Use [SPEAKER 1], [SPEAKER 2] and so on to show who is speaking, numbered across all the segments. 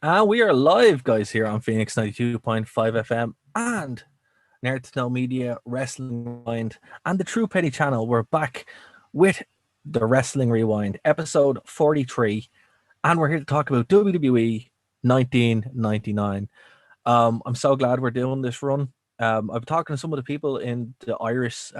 [SPEAKER 1] And we are live, guys, here on Phoenix 92.5 FM and Nerd to Know Media, Wrestling Rewind, and the True Petty channel. We're back with the Wrestling Rewind, episode 43, and we're here to talk about WWE 1999. I'm so glad we're doing this run. I'm talking to some of the people in the Irish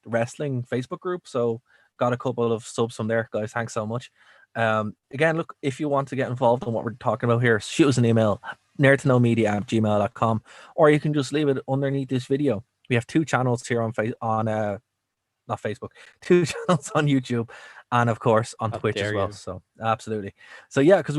[SPEAKER 1] wrestling Facebook group, so got a couple of subs from there, guys. Thanks so much. Again, look, if you want to get involved in what we're talking about here, shoot us an email, nerdtoknowmedia@gmail.com, or you can just leave it underneath this video. We have two channels here on not Facebook, two channels on YouTube, and of course on
[SPEAKER 2] How
[SPEAKER 1] Twitch as
[SPEAKER 2] dare
[SPEAKER 1] well.
[SPEAKER 2] you?
[SPEAKER 1] So absolutely. So yeah, because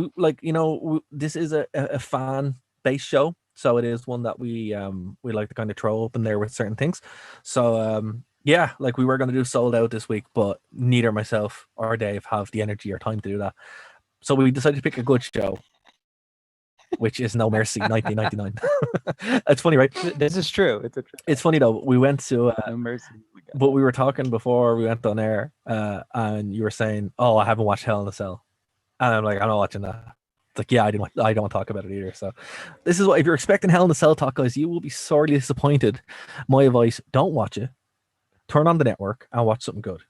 [SPEAKER 1] this is a fan based show, so it is one that we like to kind of throw up in there with certain things. So yeah, like we were going to do sold out this week, but neither myself or Dave have the energy or time to do that. So we decided to pick a good show, which is No Mercy 1999. It's funny, right?
[SPEAKER 2] This is true. It's a true
[SPEAKER 1] It's
[SPEAKER 2] fact.
[SPEAKER 1] funny though. We went to
[SPEAKER 2] No mercy. We got
[SPEAKER 1] but we were talking before we went on air, and you were saying, "Oh, I haven't watched Hell in a Cell," and I'm like, "I'm not watching that." It's like, yeah, I don't want to talk about it either. So, this is what if you're expecting Hell in a Cell talk, guys, you will be sorely disappointed. My advice: don't watch it. Turn on the network and watch something good,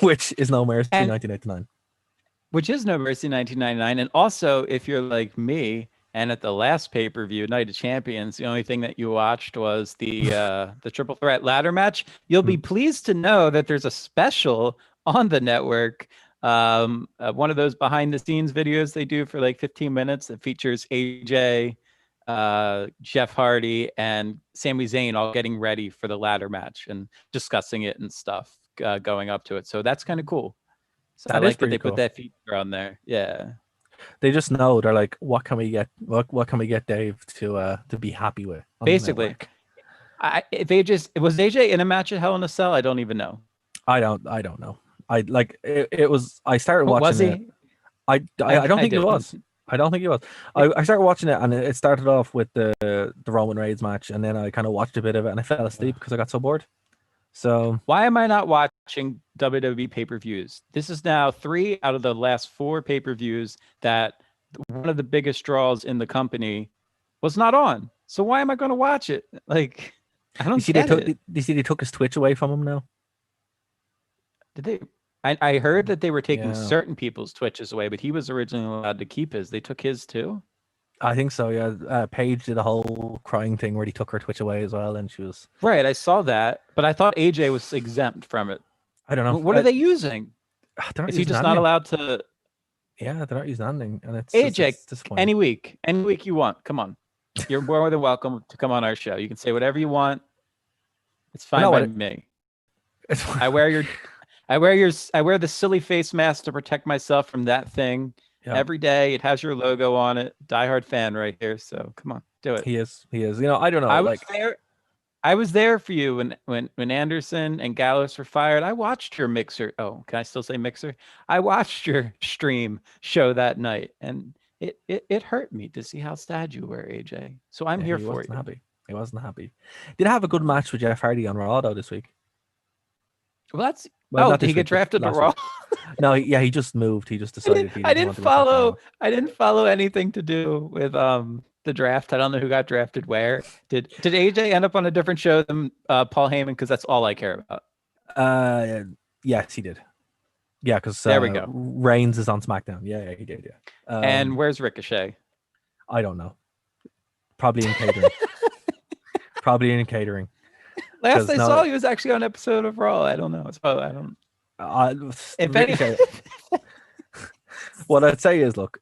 [SPEAKER 1] which is No Mercy
[SPEAKER 2] and
[SPEAKER 1] 1989.
[SPEAKER 2] which is No Mercy 1999. And also, if you're like me, and at the last pay-per-view, Night of Champions, the only thing that you watched was the triple threat ladder match, you'll be pleased to know that there's a special on the network. One of those behind the scenes videos they do for like 15 minutes that features AJ, Jeff Hardy, and Sami Zayn all getting ready for the ladder match and discussing it and stuff going up to it. So that's kind of cool. So I
[SPEAKER 1] That is
[SPEAKER 2] like that
[SPEAKER 1] pretty
[SPEAKER 2] they put
[SPEAKER 1] cool.
[SPEAKER 2] that feature on there. Yeah.
[SPEAKER 1] They just know they're like, what can we get? What can we get Dave to be happy with on the
[SPEAKER 2] Basically,
[SPEAKER 1] network?
[SPEAKER 2] if AJ in a match at Hell in a Cell, I don't even know.
[SPEAKER 1] I don't know. I like it was. I started
[SPEAKER 2] Was
[SPEAKER 1] watching it.
[SPEAKER 2] he?
[SPEAKER 1] I don't
[SPEAKER 2] I
[SPEAKER 1] think he
[SPEAKER 2] didn't.
[SPEAKER 1] was. I don't think he was. I started watching it and it started off with the Roman Reigns match, and then I kind of watched a bit of it and I fell asleep because I got so bored. So
[SPEAKER 2] Why am I not watching WWE pay-per-views? This is now 3 out of the last 4 pay-per-views that one of the biggest draws in the company was not on. So why am I going to watch it? Like, I
[SPEAKER 1] you
[SPEAKER 2] don't
[SPEAKER 1] see they
[SPEAKER 2] get
[SPEAKER 1] took
[SPEAKER 2] it.
[SPEAKER 1] you see they took his Twitch away from him now.
[SPEAKER 2] Did they? I heard that they were taking
[SPEAKER 1] Yeah,
[SPEAKER 2] certain people's Twitches away, but he was originally allowed to keep his. They took his too.
[SPEAKER 1] I think so. Yeah, Paige did a whole crying thing where he took her Twitch away as well, and she was.
[SPEAKER 2] Right, I saw that, but I thought AJ was exempt from it.
[SPEAKER 1] I don't know.
[SPEAKER 2] What are they using?
[SPEAKER 1] They're not
[SPEAKER 2] Is he
[SPEAKER 1] using
[SPEAKER 2] just not
[SPEAKER 1] anything.
[SPEAKER 2] allowed to?
[SPEAKER 1] Yeah, they're not using anything, and
[SPEAKER 2] AJ,
[SPEAKER 1] it's disappointing.
[SPEAKER 2] any week you want. Come on, you're more than welcome to come on our show. You can say whatever you want. It's
[SPEAKER 1] You
[SPEAKER 2] fine
[SPEAKER 1] know
[SPEAKER 2] by
[SPEAKER 1] what?
[SPEAKER 2] me.
[SPEAKER 1] It's
[SPEAKER 2] I wear your, I wear the silly face mask to protect myself from that thing
[SPEAKER 1] yeah.
[SPEAKER 2] every day. It has your logo on it. Diehard fan right here. So come on, do it.
[SPEAKER 1] He is. He is. I don't know.
[SPEAKER 2] I was
[SPEAKER 1] Like,
[SPEAKER 2] there. I was there for you when Anderson and Gallus were fired. I watched your mixer. Oh, can I still say mixer? I watched your stream show that night, and it hurt me to see how sad you were, AJ. So I'm
[SPEAKER 1] yeah,
[SPEAKER 2] here
[SPEAKER 1] he
[SPEAKER 2] for
[SPEAKER 1] wasn't
[SPEAKER 2] you.
[SPEAKER 1] happy. He wasn't happy. Did have a good match with Jeff Hardy on Raw though this week.
[SPEAKER 2] Well, that's
[SPEAKER 1] Well,
[SPEAKER 2] oh,
[SPEAKER 1] not
[SPEAKER 2] did he
[SPEAKER 1] this
[SPEAKER 2] get
[SPEAKER 1] week, but
[SPEAKER 2] drafted to
[SPEAKER 1] last
[SPEAKER 2] Raw?
[SPEAKER 1] week. No, yeah, he just moved. He just decided he
[SPEAKER 2] I
[SPEAKER 1] didn't
[SPEAKER 2] didn't
[SPEAKER 1] want to go back on Raw.
[SPEAKER 2] follow. I didn't follow anything to do with the draft. I don't know who got drafted where. Did AJ end up on a different show than Paul Heyman? Because that's all I care about.
[SPEAKER 1] Uh, yes, he did. Yeah, because
[SPEAKER 2] There we go.
[SPEAKER 1] Reigns is on SmackDown. Yeah, he did. Yeah.
[SPEAKER 2] And where's Ricochet?
[SPEAKER 1] I don't know. Probably in catering. Probably in catering.
[SPEAKER 2] Last
[SPEAKER 1] Because
[SPEAKER 2] I saw,
[SPEAKER 1] no,
[SPEAKER 2] he was actually on an episode of Raw. I don't know. So I don't.
[SPEAKER 1] uh,
[SPEAKER 2] If any,
[SPEAKER 1] Ricochet. What I'd say is, look,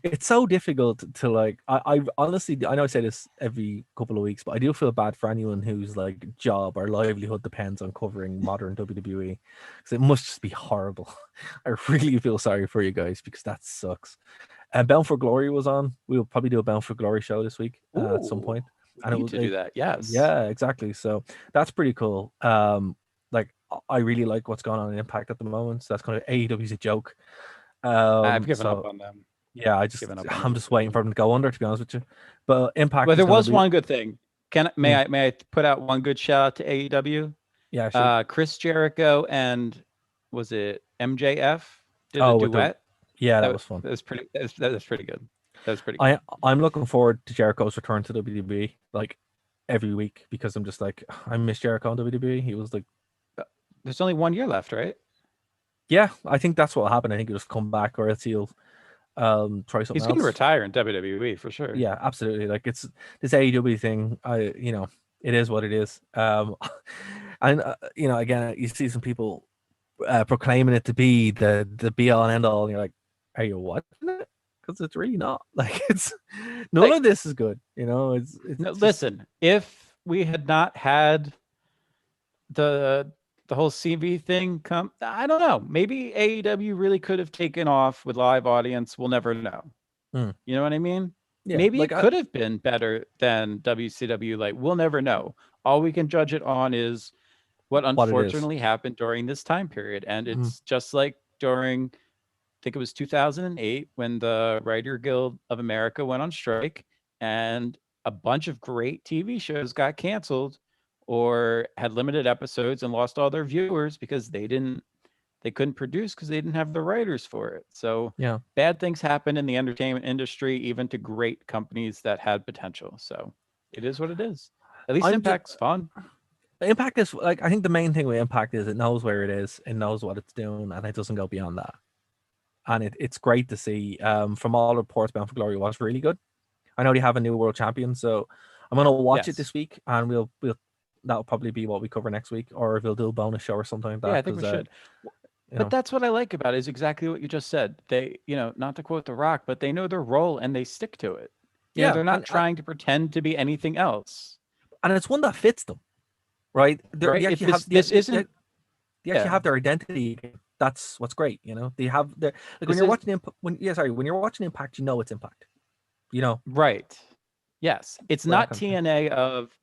[SPEAKER 1] it's so difficult to like. I honestly, I know I say this every couple of weeks, but I do feel bad for anyone whose like job or livelihood depends on covering modern WWE, because it must just be horrible. I really feel sorry for you guys because that sucks. And Bound for Glory was on. We'll probably do a Bound for Glory show this week at some
[SPEAKER 2] ooh,
[SPEAKER 1] point,
[SPEAKER 2] we
[SPEAKER 1] and it
[SPEAKER 2] need
[SPEAKER 1] was
[SPEAKER 2] to do that. Yes,
[SPEAKER 1] yeah, exactly. So that's pretty cool. Like I really like what's going on in Impact at the moment. So that's kind of AEW's a joke.
[SPEAKER 2] I've given up
[SPEAKER 1] So
[SPEAKER 2] on them.
[SPEAKER 1] yeah,
[SPEAKER 2] Given up on
[SPEAKER 1] I'm
[SPEAKER 2] them.
[SPEAKER 1] just waiting for them to go under, to be honest with you. But Impact
[SPEAKER 2] Well,
[SPEAKER 1] is
[SPEAKER 2] there
[SPEAKER 1] going to
[SPEAKER 2] was
[SPEAKER 1] be
[SPEAKER 2] one good thing.
[SPEAKER 1] mm,
[SPEAKER 2] May I put out one good shout out to AEW?
[SPEAKER 1] yeah, shoot.
[SPEAKER 2] Chris Jericho and was it MJF did a
[SPEAKER 1] Oh, with the
[SPEAKER 2] duet.
[SPEAKER 1] Yeah, that
[SPEAKER 2] That,
[SPEAKER 1] was fun.
[SPEAKER 2] that was pretty. That was pretty good. That was pretty good.
[SPEAKER 1] I'm looking forward to Jericho's return to WWE like every week because I'm just like I miss Jericho on WWE. He was like,
[SPEAKER 2] There's only 1 year left, right?
[SPEAKER 1] yeah, I think that's what will happen. I think he'll just come back or else he'll try something
[SPEAKER 2] He's going to
[SPEAKER 1] else.
[SPEAKER 2] retire in WWE for sure.
[SPEAKER 1] Yeah, absolutely. Like it's this AEW thing. It is what it is. And again, you see some people proclaiming it to be the be all and end all, and you're like, are you watching it? Because it's really not. Like it's none
[SPEAKER 2] Like,
[SPEAKER 1] of this is good. It's
[SPEAKER 2] no,
[SPEAKER 1] just
[SPEAKER 2] listen, if we had not had the the whole CV thing come, I don't know. Maybe AEW really could have taken off with live audience. We'll never know.
[SPEAKER 1] mm,
[SPEAKER 2] You know what I mean?
[SPEAKER 1] yeah,
[SPEAKER 2] Maybe
[SPEAKER 1] like
[SPEAKER 2] it could have been better than WCW. Like, we'll never know. All we can judge it on is what
[SPEAKER 1] what it is.
[SPEAKER 2] unfortunately happened during this time period. And
[SPEAKER 1] Mm,
[SPEAKER 2] it's just like during, I think it was 2008 when the Writer Guild of America went on strike and a bunch of great TV shows got canceled or had limited episodes and lost all their viewers because they couldn't produce because they didn't have the writers for it. So
[SPEAKER 1] yeah,
[SPEAKER 2] bad things happen in the entertainment industry, even to great companies that had potential. So it is what it is. At least
[SPEAKER 1] I'm just
[SPEAKER 2] Impact's fun.
[SPEAKER 1] Impact is like I think the main thing with Impact is it knows where it is, it knows what it's doing, and it doesn't go beyond that. And it's great to see. From all reports, Bound for Glory was really good. I know they have a new world champion, so I'm gonna watch it
[SPEAKER 2] Yes.
[SPEAKER 1] this week, and we'll that'll probably be what we cover next week, or we'll do a bonus show or something like
[SPEAKER 2] Yeah,
[SPEAKER 1] that.
[SPEAKER 2] I think we
[SPEAKER 1] Because
[SPEAKER 2] should.
[SPEAKER 1] you
[SPEAKER 2] But
[SPEAKER 1] know,
[SPEAKER 2] that's what I like about it is exactly what you just said. They, not to quote The Rock, but they know their role and they stick to it.
[SPEAKER 1] yeah,
[SPEAKER 2] They're not trying to pretend to be anything else,
[SPEAKER 1] and it's one that fits them, right?
[SPEAKER 2] right?
[SPEAKER 1] They
[SPEAKER 2] If
[SPEAKER 1] actually have
[SPEAKER 2] this isn't,
[SPEAKER 1] they actually
[SPEAKER 2] yeah,
[SPEAKER 1] have their identity. That's what's great. They have their like when
[SPEAKER 2] this
[SPEAKER 1] you're
[SPEAKER 2] is
[SPEAKER 1] watching when you're watching Impact, you know it's Impact. You know,
[SPEAKER 2] right. Yes, it's
[SPEAKER 1] that
[SPEAKER 2] not
[SPEAKER 1] kind of thing.
[SPEAKER 2] TNA of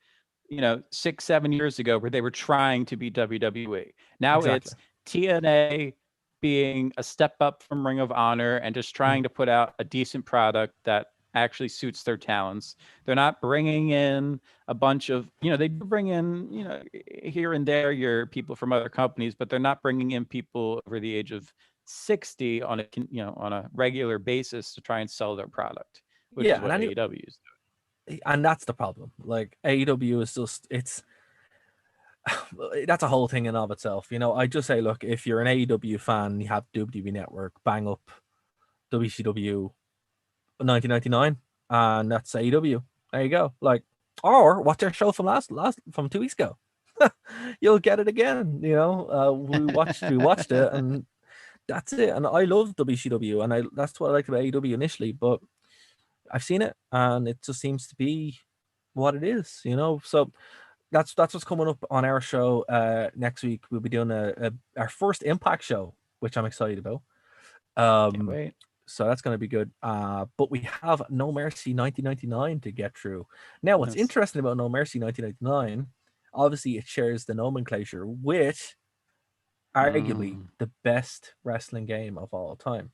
[SPEAKER 2] 6, 7 years ago where they were trying to be WWE. Now
[SPEAKER 1] Exactly.
[SPEAKER 2] it's TNA being a step up from Ring of Honor and just
[SPEAKER 1] Mm.
[SPEAKER 2] trying to put out a decent product that actually suits their talents. They're not bringing in a bunch of, they do bring in, here and there your people from other companies, but they're not bringing in people over the age of 60 on a regular basis to try and sell their product, which is
[SPEAKER 1] Yeah,
[SPEAKER 2] what AEW is.
[SPEAKER 1] and that's the problem. Like AEW is just it's that's a whole thing in of itself. I just say, look, if you're an AEW fan, you have WWE Network, bang up WCW 1999, and that's AEW. There you go. Like, or watch their show from last from 2 weeks ago. You'll get it again. We watched it, and that's it. And I love WCW, and that's what I liked about AEW initially. But I've seen it, and it just seems to be what it is. So that's what's coming up on our show next week. We'll be doing our first Impact show, which I'm excited about.
[SPEAKER 2] Can't
[SPEAKER 1] Um,
[SPEAKER 2] wait.
[SPEAKER 1] so that's going to be good. But we have No Mercy 1999 to get through. Now, what's
[SPEAKER 2] Yes.
[SPEAKER 1] interesting about No Mercy 1999, obviously, it shares the nomenclature with arguably
[SPEAKER 2] Mm.
[SPEAKER 1] the best wrestling game of all time.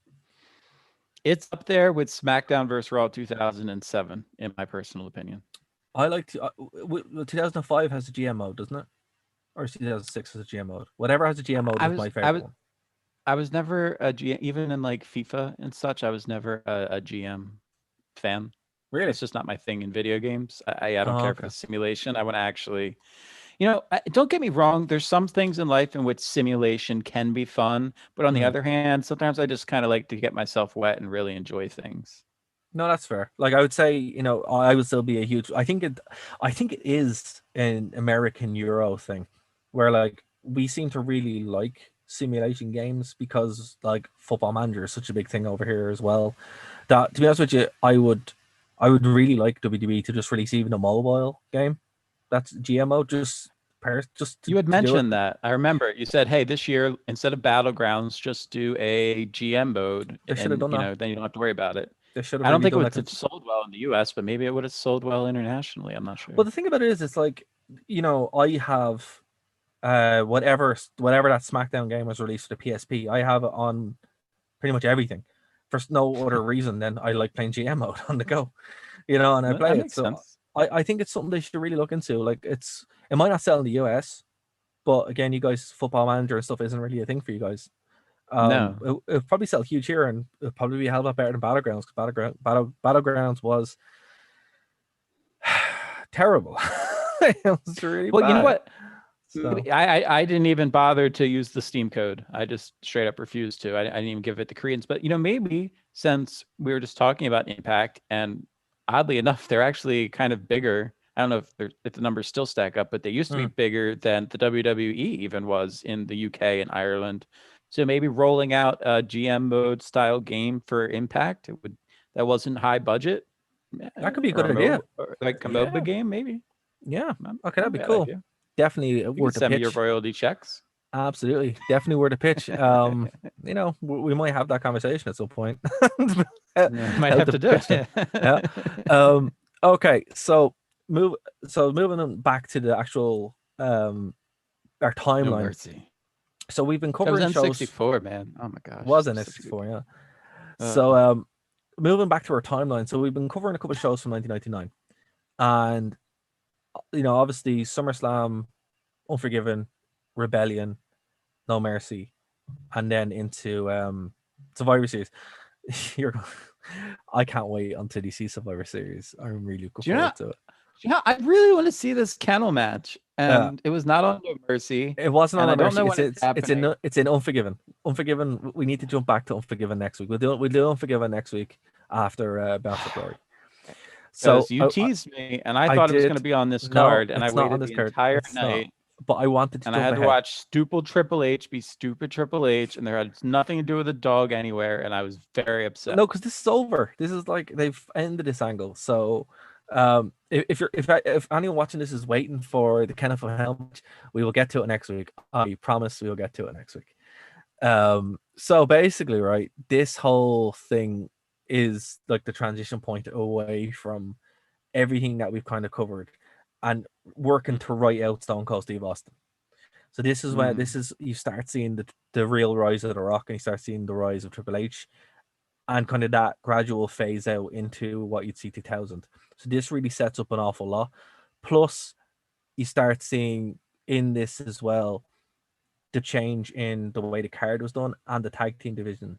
[SPEAKER 2] It's up there with SmackDown vs. Raw 2007, in my personal opinion.
[SPEAKER 1] I like to. 2005 has a GM mode, doesn't it? Or 2006 has a GM mode. Whatever has a GM mode
[SPEAKER 2] I
[SPEAKER 1] was
[SPEAKER 2] was
[SPEAKER 1] my
[SPEAKER 2] I
[SPEAKER 1] favorite
[SPEAKER 2] was
[SPEAKER 1] one.
[SPEAKER 2] I was never a GM, even in like FIFA and such. I was never a GM fan.
[SPEAKER 1] Really?
[SPEAKER 2] It's just not my thing in video games. I don't
[SPEAKER 1] Oh,
[SPEAKER 2] care for
[SPEAKER 1] okay.
[SPEAKER 2] the simulation. I want to actually, don't get me wrong. There's some things in life in which simulation can be fun, but on the
[SPEAKER 1] Hmm.
[SPEAKER 2] other hand, sometimes I just kind of like to get myself wet and really enjoy things.
[SPEAKER 1] No, that's fair. Like I would say, I would still be a huge. I think it is an American Euro thing, where like we seem to really like simulation games because like Football Manager is such a big thing over here as well. That to be honest with you, I would really like WWE to just release even a mobile game that's GMO just
[SPEAKER 2] You had
[SPEAKER 1] to do it.
[SPEAKER 2] mentioned that. I remember you said, "Hey, this year instead of battlegrounds, just do a GM mode,
[SPEAKER 1] They should have
[SPEAKER 2] and
[SPEAKER 1] done that.
[SPEAKER 2] then you don't have to worry about it."
[SPEAKER 1] They should have
[SPEAKER 2] I don't
[SPEAKER 1] really
[SPEAKER 2] think it
[SPEAKER 1] done
[SPEAKER 2] would
[SPEAKER 1] that.
[SPEAKER 2] have sold well in the US, but maybe it would have sold well internationally. I'm not
[SPEAKER 1] Well,
[SPEAKER 2] sure.
[SPEAKER 1] the thing about it is, it's like I have whatever that SmackDown game was released for the PSP. I have it on pretty much everything for no other reason than I like playing GM mode on the go, and I
[SPEAKER 2] Well,
[SPEAKER 1] play
[SPEAKER 2] that
[SPEAKER 1] it.
[SPEAKER 2] makes
[SPEAKER 1] So
[SPEAKER 2] sense.
[SPEAKER 1] I think it's something they should really look into. Like it might not sell in the US, but again, you guys, Football Manager and stuff isn't really a thing for you guys.
[SPEAKER 2] No.
[SPEAKER 1] It'll probably sell huge here, and it'll probably be a hell of a lot better than Battlegrounds, because Battlegrounds was terrible. It was really
[SPEAKER 2] Well, you know
[SPEAKER 1] bad.
[SPEAKER 2] what?
[SPEAKER 1] So
[SPEAKER 2] I didn't even bother to use the Steam code. I just straight up refused to. I didn't even give it the credence. But maybe since we were just talking about Impact, and oddly enough, they're actually kind of bigger. I don't know if the numbers still stack up, but they used to be bigger than the WWE even was in the UK and Ireland. So maybe rolling out a GM mode style game for Impact, that wasn't high budget,
[SPEAKER 1] that could be a
[SPEAKER 2] or
[SPEAKER 1] good idea.
[SPEAKER 2] like a
[SPEAKER 1] Yeah,
[SPEAKER 2] MOBA game, maybe.
[SPEAKER 1] yeah.
[SPEAKER 2] Not
[SPEAKER 1] Okay, that'd be
[SPEAKER 2] bad
[SPEAKER 1] cool.
[SPEAKER 2] idea.
[SPEAKER 1] Definitely
[SPEAKER 2] You can
[SPEAKER 1] worth a
[SPEAKER 2] send me your
[SPEAKER 1] pitch.
[SPEAKER 2] royalty checks.
[SPEAKER 1] Absolutely, definitely worth a pitch. We might have that conversation at some point.
[SPEAKER 2] Might
[SPEAKER 1] How
[SPEAKER 2] have
[SPEAKER 1] to
[SPEAKER 2] to do
[SPEAKER 1] pitch them. Yeah.
[SPEAKER 2] it.
[SPEAKER 1] Okay, so moving on back to the actual our
[SPEAKER 2] No
[SPEAKER 1] timeline.
[SPEAKER 2] mercy.
[SPEAKER 1] So we've been
[SPEAKER 2] That was
[SPEAKER 1] covering shows.
[SPEAKER 2] N64, man. Oh my gosh.
[SPEAKER 1] Was in
[SPEAKER 2] Such a good
[SPEAKER 1] N64, yeah.
[SPEAKER 2] game.
[SPEAKER 1] So moving back to our timeline. So we've been covering a couple of shows from 1999, and obviously SummerSlam, Unforgiven, Rebellion, No Mercy, and then into Survivor Series. I can't wait until you see Survivor Series. I'm really looking
[SPEAKER 2] Do you know?
[SPEAKER 1] forward to it.
[SPEAKER 2] I really want to see this kennel match, and it was not on No Mercy.
[SPEAKER 1] It wasn't on
[SPEAKER 2] And
[SPEAKER 1] No
[SPEAKER 2] I don't
[SPEAKER 1] Mercy.
[SPEAKER 2] know when it's happening.
[SPEAKER 1] It's in Unforgiven. Unforgiven. We need to jump back to Unforgiven next week. We'll do Unforgiven next week after Bound for Glory. So
[SPEAKER 2] Because you teased me, and I
[SPEAKER 1] I
[SPEAKER 2] thought it was
[SPEAKER 1] did.
[SPEAKER 2] going to be on this
[SPEAKER 1] No,
[SPEAKER 2] card, and I
[SPEAKER 1] it's not on
[SPEAKER 2] waited
[SPEAKER 1] this
[SPEAKER 2] the
[SPEAKER 1] card.
[SPEAKER 2] entire
[SPEAKER 1] It's
[SPEAKER 2] night.
[SPEAKER 1] not. But I wanted to
[SPEAKER 2] And I
[SPEAKER 1] jump
[SPEAKER 2] had to
[SPEAKER 1] ahead.
[SPEAKER 2] watch stupid Triple H be stupid Triple H, and there had nothing to do with a dog anywhere, and I was very upset.
[SPEAKER 1] No, because this is over. This is like they've ended this angle. So, if anyone watching this is waiting for the Kenneth helmet, we will get to it next week. I promise we will get to it next week. So basically, right, this whole thing is like the transition point away from everything that we've kind of covered, and working to write out Stone Cold Steve Austin. So this is when you start seeing the real rise of The Rock, and you start seeing the rise of Triple H, and kind of that gradual phase out into what you'd see 2000. So this really sets up an awful lot. Plus, you start seeing in this as well the change in the way the card was done and the tag team division.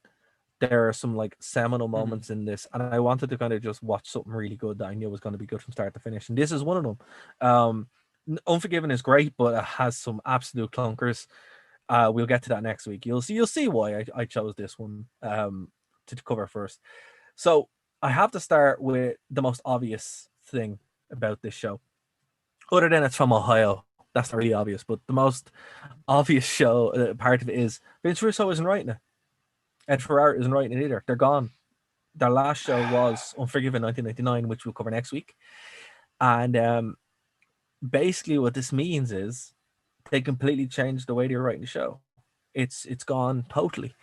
[SPEAKER 1] There are some like seminal moments in this, and I wanted to kind of just watch something really good that I knew was going to be good from start to finish, and this is one of them. Unforgiven is great, but it has some absolute clunkers. We'll get to that next week. You'll see why I chose this one to cover first. So I have to start with the most obvious thing about this show, other than it's from Ohio. That's not really obvious, but the most obvious show part of it is Vince Russo isn't writing it. Ed Ferrara isn't writing it either. They're gone. Their last show was Unforgiven 1999, which we'll cover next week. And basically what this means is they completely changed the way they were writing the show. It's gone totally.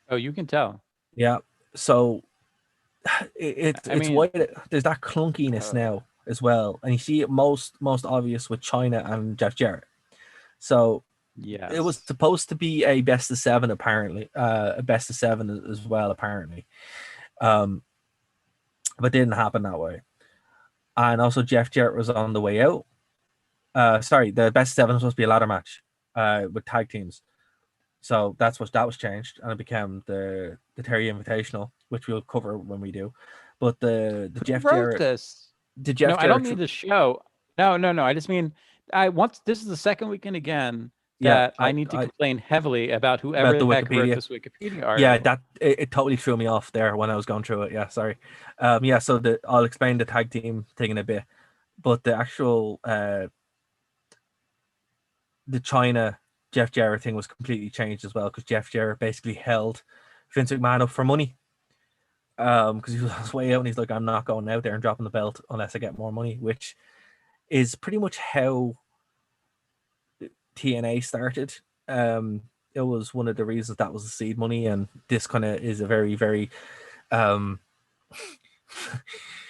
[SPEAKER 2] Oh, you can tell.
[SPEAKER 1] Yeah. So it's why there's that clunkiness now as well, and you see it most obvious with China and Jeff Jarrett. So
[SPEAKER 2] yes,
[SPEAKER 1] it was supposed to be a best of 7, apparently, a best of 7 as well, apparently, but didn't happen that way. And also Jeff Jarrett was on the way out. Sorry, the best of 7 was supposed to be a ladder match with tag teams. So that was changed, and it became the Terry Invitational, which we'll cover when we do. But the Jeff Jarrett.
[SPEAKER 2] This?
[SPEAKER 1] The Jeff Jarrett.
[SPEAKER 2] I don't mean the show. No. I just mean this is the second weekend again that I need to complain heavily about whoever the heck wrote this Wikipedia article.
[SPEAKER 1] Yeah, that it totally threw me off there when I was going through it. Yeah, sorry. So I'll explain the tag team thing in a bit, but the actual the China Jeff Jarrett thing was completely changed as well, because Jeff Jarrett basically held Vince McMahon up for money. Because he was way out and he's like, I'm not going out there and dropping the belt unless I get more money, which is pretty much how TNA started. It was one of the reasons that was the seed money, and this kind of is a very, very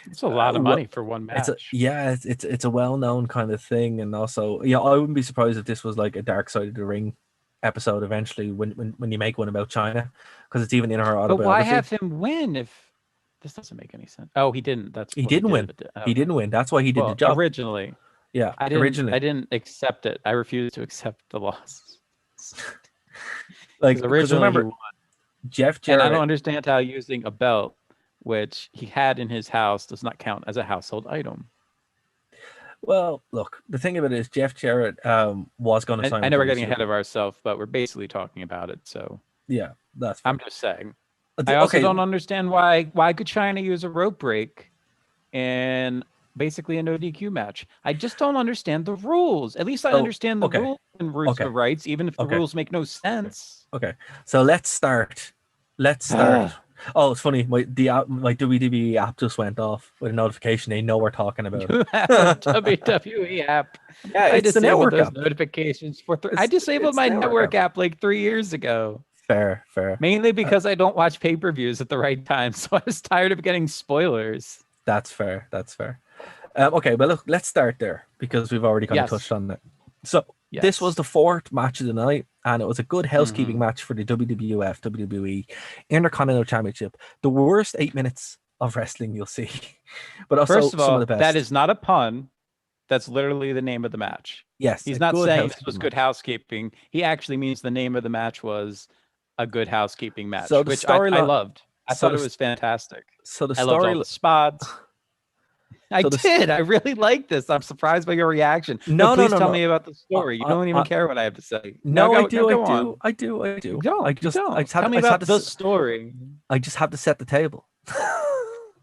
[SPEAKER 2] it's a lot of money for one match.
[SPEAKER 1] It's a well-known kind of thing, and also, I wouldn't be surprised if this was like a Dark Side of the Ring episode eventually when you make one about China, because it's even in her autobiography.
[SPEAKER 2] But why have him win if this doesn't make any sense? Oh, he didn't.
[SPEAKER 1] He didn't win. He didn't win. That's why he did the job
[SPEAKER 2] originally.
[SPEAKER 1] Yeah,
[SPEAKER 2] I didn't accept it. I refused to accept the loss. Because
[SPEAKER 1] Like, because
[SPEAKER 2] originally he
[SPEAKER 1] remember,
[SPEAKER 2] won.
[SPEAKER 1] Jeff
[SPEAKER 2] And I don't
[SPEAKER 1] Jarrett.
[SPEAKER 2] understand how using a belt, which he had in his house, does not count as a household item.
[SPEAKER 1] Well, look, the thing of it is, Jeff Jarrett was going to sign
[SPEAKER 2] I
[SPEAKER 1] with
[SPEAKER 2] know we're getting ahead
[SPEAKER 1] WCW.
[SPEAKER 2] of ourselves, but we're basically talking about it. So
[SPEAKER 1] Yeah, that's
[SPEAKER 2] I'm
[SPEAKER 1] fair.
[SPEAKER 2] just saying. I also
[SPEAKER 1] Okay,
[SPEAKER 2] don't understand why could China use a rope break in basically a no DQ match. I just don't understand the rules. At least I
[SPEAKER 1] so
[SPEAKER 2] understand the
[SPEAKER 1] okay,
[SPEAKER 2] rules in Russo
[SPEAKER 1] okay,
[SPEAKER 2] rights, even if the
[SPEAKER 1] okay,
[SPEAKER 2] rules make no sense.
[SPEAKER 1] okay. So let's start. Let's start. Oh, it's funny. My WWE app just went off with a notification. They know we're talking about
[SPEAKER 2] You have a WWE app.
[SPEAKER 1] Yeah,
[SPEAKER 2] I
[SPEAKER 1] it's the
[SPEAKER 2] disabled
[SPEAKER 1] network
[SPEAKER 2] those
[SPEAKER 1] app.
[SPEAKER 2] notifications I disabled
[SPEAKER 1] It's
[SPEAKER 2] my
[SPEAKER 1] network
[SPEAKER 2] network
[SPEAKER 1] app.
[SPEAKER 2] app like 3 years ago.
[SPEAKER 1] Fair, fair.
[SPEAKER 2] Mainly because I don't watch pay-per-views at the right time, so I was tired of getting spoilers.
[SPEAKER 1] That's fair. That's fair. Okay, well, look, let's start there because we've already kind of touched
[SPEAKER 2] Yes.
[SPEAKER 1] on it. So this was
[SPEAKER 2] Yes.
[SPEAKER 1] the fourth match of the night, and it was a good housekeeping
[SPEAKER 2] Mm-hmm.
[SPEAKER 1] match for the WWF WWE Intercontinental Championship. The worst 8 minutes of wrestling you'll see, but also
[SPEAKER 2] First of
[SPEAKER 1] some of the
[SPEAKER 2] all, that
[SPEAKER 1] best.
[SPEAKER 2] is not a pun. That's literally the name of the match.
[SPEAKER 1] Yes, a
[SPEAKER 2] He's not
[SPEAKER 1] good
[SPEAKER 2] saying this was
[SPEAKER 1] housekeeping
[SPEAKER 2] good
[SPEAKER 1] match.
[SPEAKER 2] housekeeping. He actually means the name of the match was a good housekeeping
[SPEAKER 1] So
[SPEAKER 2] match,
[SPEAKER 1] the
[SPEAKER 2] which I
[SPEAKER 1] storyline,
[SPEAKER 2] loved. I
[SPEAKER 1] so
[SPEAKER 2] thought it
[SPEAKER 1] the
[SPEAKER 2] was fantastic.
[SPEAKER 1] so the
[SPEAKER 2] I loved all
[SPEAKER 1] story,
[SPEAKER 2] the spots. I
[SPEAKER 1] so the
[SPEAKER 2] did. I really liked this. I'm surprised by your reaction. No,
[SPEAKER 1] no, no,
[SPEAKER 2] please
[SPEAKER 1] no,
[SPEAKER 2] tell
[SPEAKER 1] no.
[SPEAKER 2] me about the story. You don't even
[SPEAKER 1] I
[SPEAKER 2] care what I have to say. No,
[SPEAKER 1] no, I
[SPEAKER 2] go. No,
[SPEAKER 1] do, I
[SPEAKER 2] go
[SPEAKER 1] do,
[SPEAKER 2] on.
[SPEAKER 1] I do, I do.
[SPEAKER 2] You don't. You don't. Tell me
[SPEAKER 1] I just had
[SPEAKER 2] about the
[SPEAKER 1] to,
[SPEAKER 2] story.
[SPEAKER 1] I just have to set the table.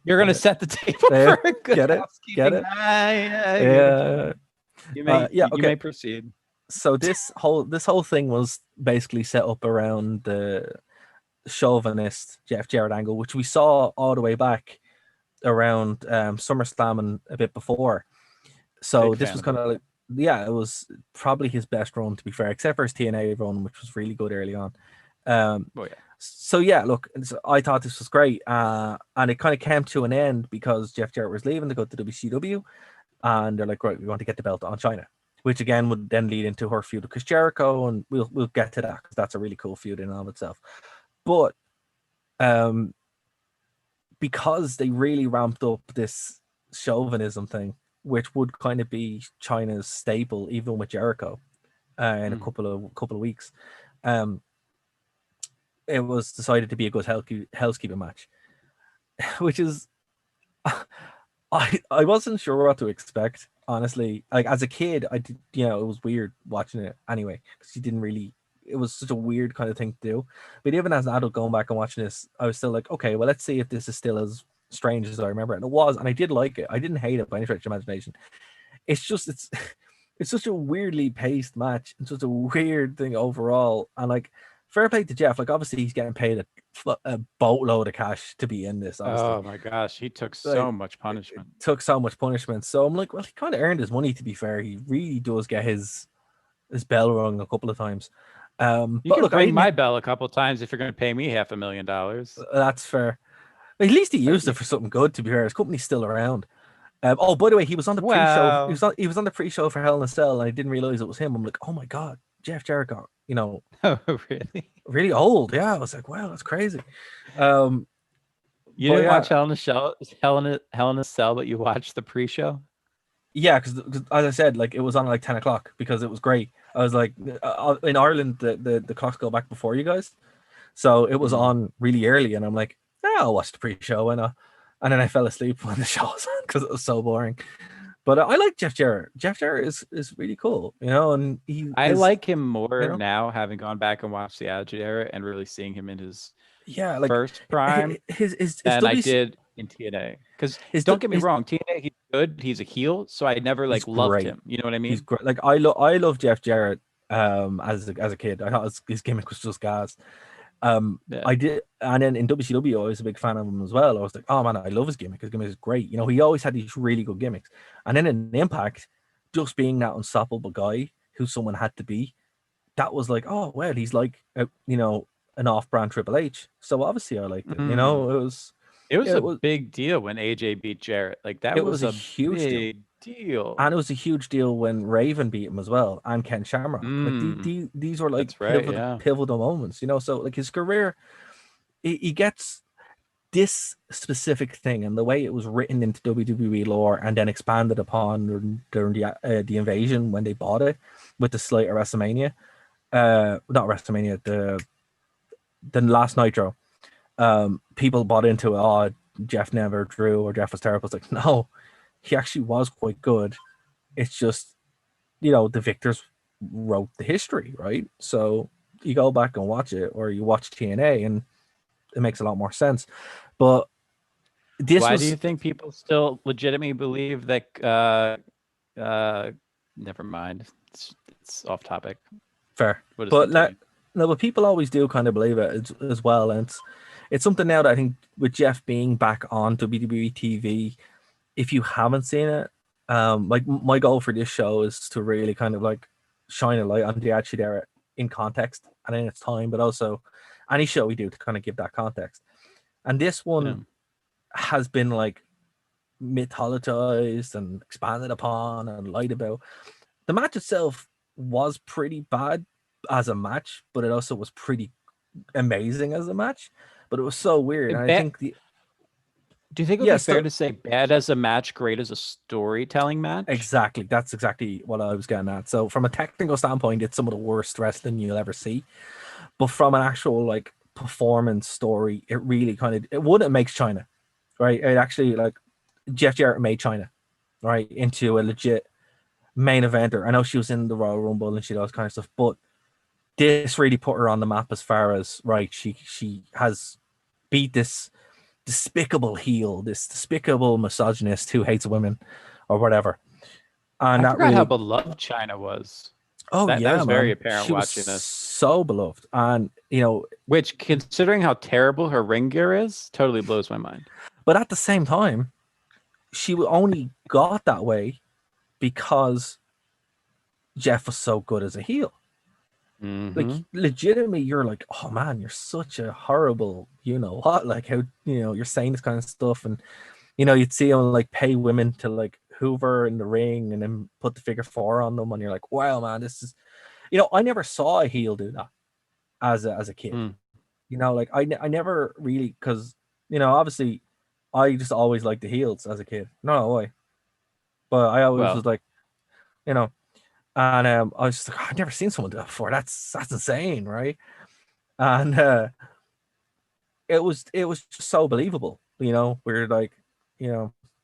[SPEAKER 2] You're gonna
[SPEAKER 1] Get it?
[SPEAKER 2] set the table
[SPEAKER 1] Yeah,
[SPEAKER 2] for a good
[SPEAKER 1] get it? Get
[SPEAKER 2] housekeeping.
[SPEAKER 1] it?
[SPEAKER 2] I get what you
[SPEAKER 1] Yeah.
[SPEAKER 2] mean. You may
[SPEAKER 1] Yeah.
[SPEAKER 2] you
[SPEAKER 1] Okay.
[SPEAKER 2] may proceed.
[SPEAKER 1] So this whole thing was basically set up around the chauvinist Jeff Jarrett angle, which we saw all the way back around SummerSlam and a bit before. So
[SPEAKER 2] Big
[SPEAKER 1] this
[SPEAKER 2] fan
[SPEAKER 1] was
[SPEAKER 2] of
[SPEAKER 1] kind
[SPEAKER 2] it.
[SPEAKER 1] of like, yeah, it was probably his best run, to be fair, except for his TNA run, which was really good early on.
[SPEAKER 2] Oh yeah.
[SPEAKER 1] So yeah, look, I thought this was great, and it kind of came to an end because Jeff Jarrett was leaving to go to WCW, and they're like, right, we want to get the belt on China, which again would then lead into her feud with Chris Jericho, and we'll get to that because that's a really cool feud in and of itself. But um, because they really ramped up this chauvinism thing, which would kind of be China's staple, even with Jericho, in a
[SPEAKER 2] Mm.
[SPEAKER 1] couple of weeks, um, it was decided to be a good housekeeping match, which is I wasn't sure what to expect, honestly. Like as a kid, I did, it was weird watching it anyway because you didn't really. It was such a weird kind of thing to do. But even as an adult going back and watching this, I was still like, okay, well, let's see if this is still as strange as I remember it. And it was, and I did like it. I didn't hate it by any stretch of imagination. It's just it's such a weirdly paced match. It's just a weird thing overall. And like, fair play to Jeff. Like, obviously, he's getting paid a boatload of cash to be in this. Obviously,
[SPEAKER 2] Oh my gosh, he took
[SPEAKER 1] like
[SPEAKER 2] so much
[SPEAKER 1] it
[SPEAKER 2] punishment.
[SPEAKER 1] took so much punishment. So I'm like, well, he kind of earned his money. To be fair, he really does get his bell rung a couple of times.
[SPEAKER 2] You
[SPEAKER 1] But
[SPEAKER 2] can
[SPEAKER 1] look, I
[SPEAKER 2] ring
[SPEAKER 1] didn't.
[SPEAKER 2] my bell a couple times if you're going to pay me $500,000.
[SPEAKER 1] That's fair. At least he used it
[SPEAKER 2] Hey,
[SPEAKER 1] for something good. To be fair, his company's still around. Oh, by the way, he was on the pre-show.
[SPEAKER 2] well,
[SPEAKER 1] He was on the pre-show for Hell in a Cell, and I didn't realize it was him. I'm like, oh my god, Jeff Jericho.
[SPEAKER 2] oh really?
[SPEAKER 1] Really old. Yeah, I was like, wow, that's crazy. Um,
[SPEAKER 2] You
[SPEAKER 1] but
[SPEAKER 2] didn't
[SPEAKER 1] yeah,
[SPEAKER 2] watch Hell in a Cell, but you watched the pre-show?
[SPEAKER 1] yeah, because as I said, like it was on at like 10 o'clock because it was great. I was like, in Ireland, the clocks go back before you guys, so it was
[SPEAKER 2] Mm.
[SPEAKER 1] on really early, and I'm like, yeah, I'll watch the pre-show, and then I fell asleep when the show was on because it was so boring. But I like Jeff Jarrett. Jeff Jarrett is really cool, and he
[SPEAKER 2] I
[SPEAKER 1] is,
[SPEAKER 2] like him
[SPEAKER 1] you
[SPEAKER 2] more
[SPEAKER 1] know,
[SPEAKER 2] now, having gone back and watched the Attitude Era and really seeing him in his
[SPEAKER 1] yeah, like
[SPEAKER 2] first prime
[SPEAKER 1] his
[SPEAKER 2] than I
[SPEAKER 1] WC
[SPEAKER 2] did in TNA. Because
[SPEAKER 1] his
[SPEAKER 2] don't get me
[SPEAKER 1] his
[SPEAKER 2] wrong, TNA he's good, he's a heel, so I never
[SPEAKER 1] he's
[SPEAKER 2] like loved
[SPEAKER 1] great.
[SPEAKER 2] him. You know what I
[SPEAKER 1] He's
[SPEAKER 2] mean?
[SPEAKER 1] great. Like I love Jeff Jarrett as a kid. I thought his gimmick was just gas.
[SPEAKER 2] Yeah.
[SPEAKER 1] I did, and then in WCW, I was a big fan of him as well. I was like, oh man, I love his gimmick. His gimmick is great. He always had these really good gimmicks. And then in Impact, just being that unstoppable guy who someone had to be, that was like, oh well, he's like, an off-brand Triple H. So obviously, I liked it.
[SPEAKER 2] Mm. It was
[SPEAKER 1] It
[SPEAKER 2] a
[SPEAKER 1] was,
[SPEAKER 2] big deal when AJ beat Jarrett. Like that
[SPEAKER 1] it
[SPEAKER 2] was
[SPEAKER 1] was a
[SPEAKER 2] a
[SPEAKER 1] huge deal.
[SPEAKER 2] big deal.
[SPEAKER 1] And it was a huge deal when Raven beat him as well, and Ken Shamrock. Like
[SPEAKER 2] Mm.
[SPEAKER 1] these were like
[SPEAKER 2] That's right. Yeah.
[SPEAKER 1] pivotal moments. So like his career, he gets this specific thing, and the way it was written into WWE lore and then expanded upon during the invasion when they bought it with the slate of WrestleMania. Not WrestleMania, the the last Nitro, people bought into it. Oh, Jeff never drew, or Jeff was terrible. It's like, no, he actually was quite good. It's just, the victors wrote the history, right? So you go back and watch it, or you watch TNA, and it makes a lot more sense. But this
[SPEAKER 2] Why do
[SPEAKER 1] was
[SPEAKER 2] you think people still legitimately believe that? Never mind. It's off topic.
[SPEAKER 1] fair,
[SPEAKER 2] What is
[SPEAKER 1] but
[SPEAKER 2] continue?
[SPEAKER 1] no, but people always do kind of believe it as well, and it's something now that I think with Jeff being back on WWE TV, if you haven't seen it, like my goal for this show is to really kind of like shine a light on the Attitude Era in context and in its time, but also any show we do to kind of give that context. And this one has been like mythologized and expanded upon and lied about. The match itself was pretty bad as a match, but it also was pretty amazing as a match. But it was so weird. And I think
[SPEAKER 2] do you think it would be fair to say bad as a match, great as a storytelling match?
[SPEAKER 1] Exactly. That's exactly what I was getting at. So from a technical standpoint, it's some of the worst wrestling you'll ever see. But from an actual like performance story, it really it makes China, right? It actually like Jeff Jarrett made China, right, into a legit main eventer. I know she was in the Royal Rumble and she did all this kind of stuff, but this really put her on the map as far as right. She has beat this despicable heel, this despicable misogynist who hates women or whatever. And
[SPEAKER 2] I
[SPEAKER 1] that
[SPEAKER 2] forgot
[SPEAKER 1] really,
[SPEAKER 2] how beloved China was.
[SPEAKER 1] oh
[SPEAKER 2] That
[SPEAKER 1] yeah,
[SPEAKER 2] was very
[SPEAKER 1] man,
[SPEAKER 2] apparent
[SPEAKER 1] she was
[SPEAKER 2] watching this.
[SPEAKER 1] so beloved, and
[SPEAKER 2] which, considering how terrible her ring gear is, totally blows my mind.
[SPEAKER 1] But at the same time, she only got that way because Jeff was so good as a heel.
[SPEAKER 2] Mm-hmm.
[SPEAKER 1] Like legitimately, you're like, oh man, you're such a horrible, what? Like how you're saying this kind of stuff, and you'd see him like pay women to like hoover in the ring and then put the figure 4 on them, and you're like, wow, man, this is, I never saw a heel do that as a kid. Like I never really, because obviously I just always liked the heels as a kid. No way, but I always was like, and I was just like, I've never seen someone do that before. That's insane, right? And it was just so believable. We're like,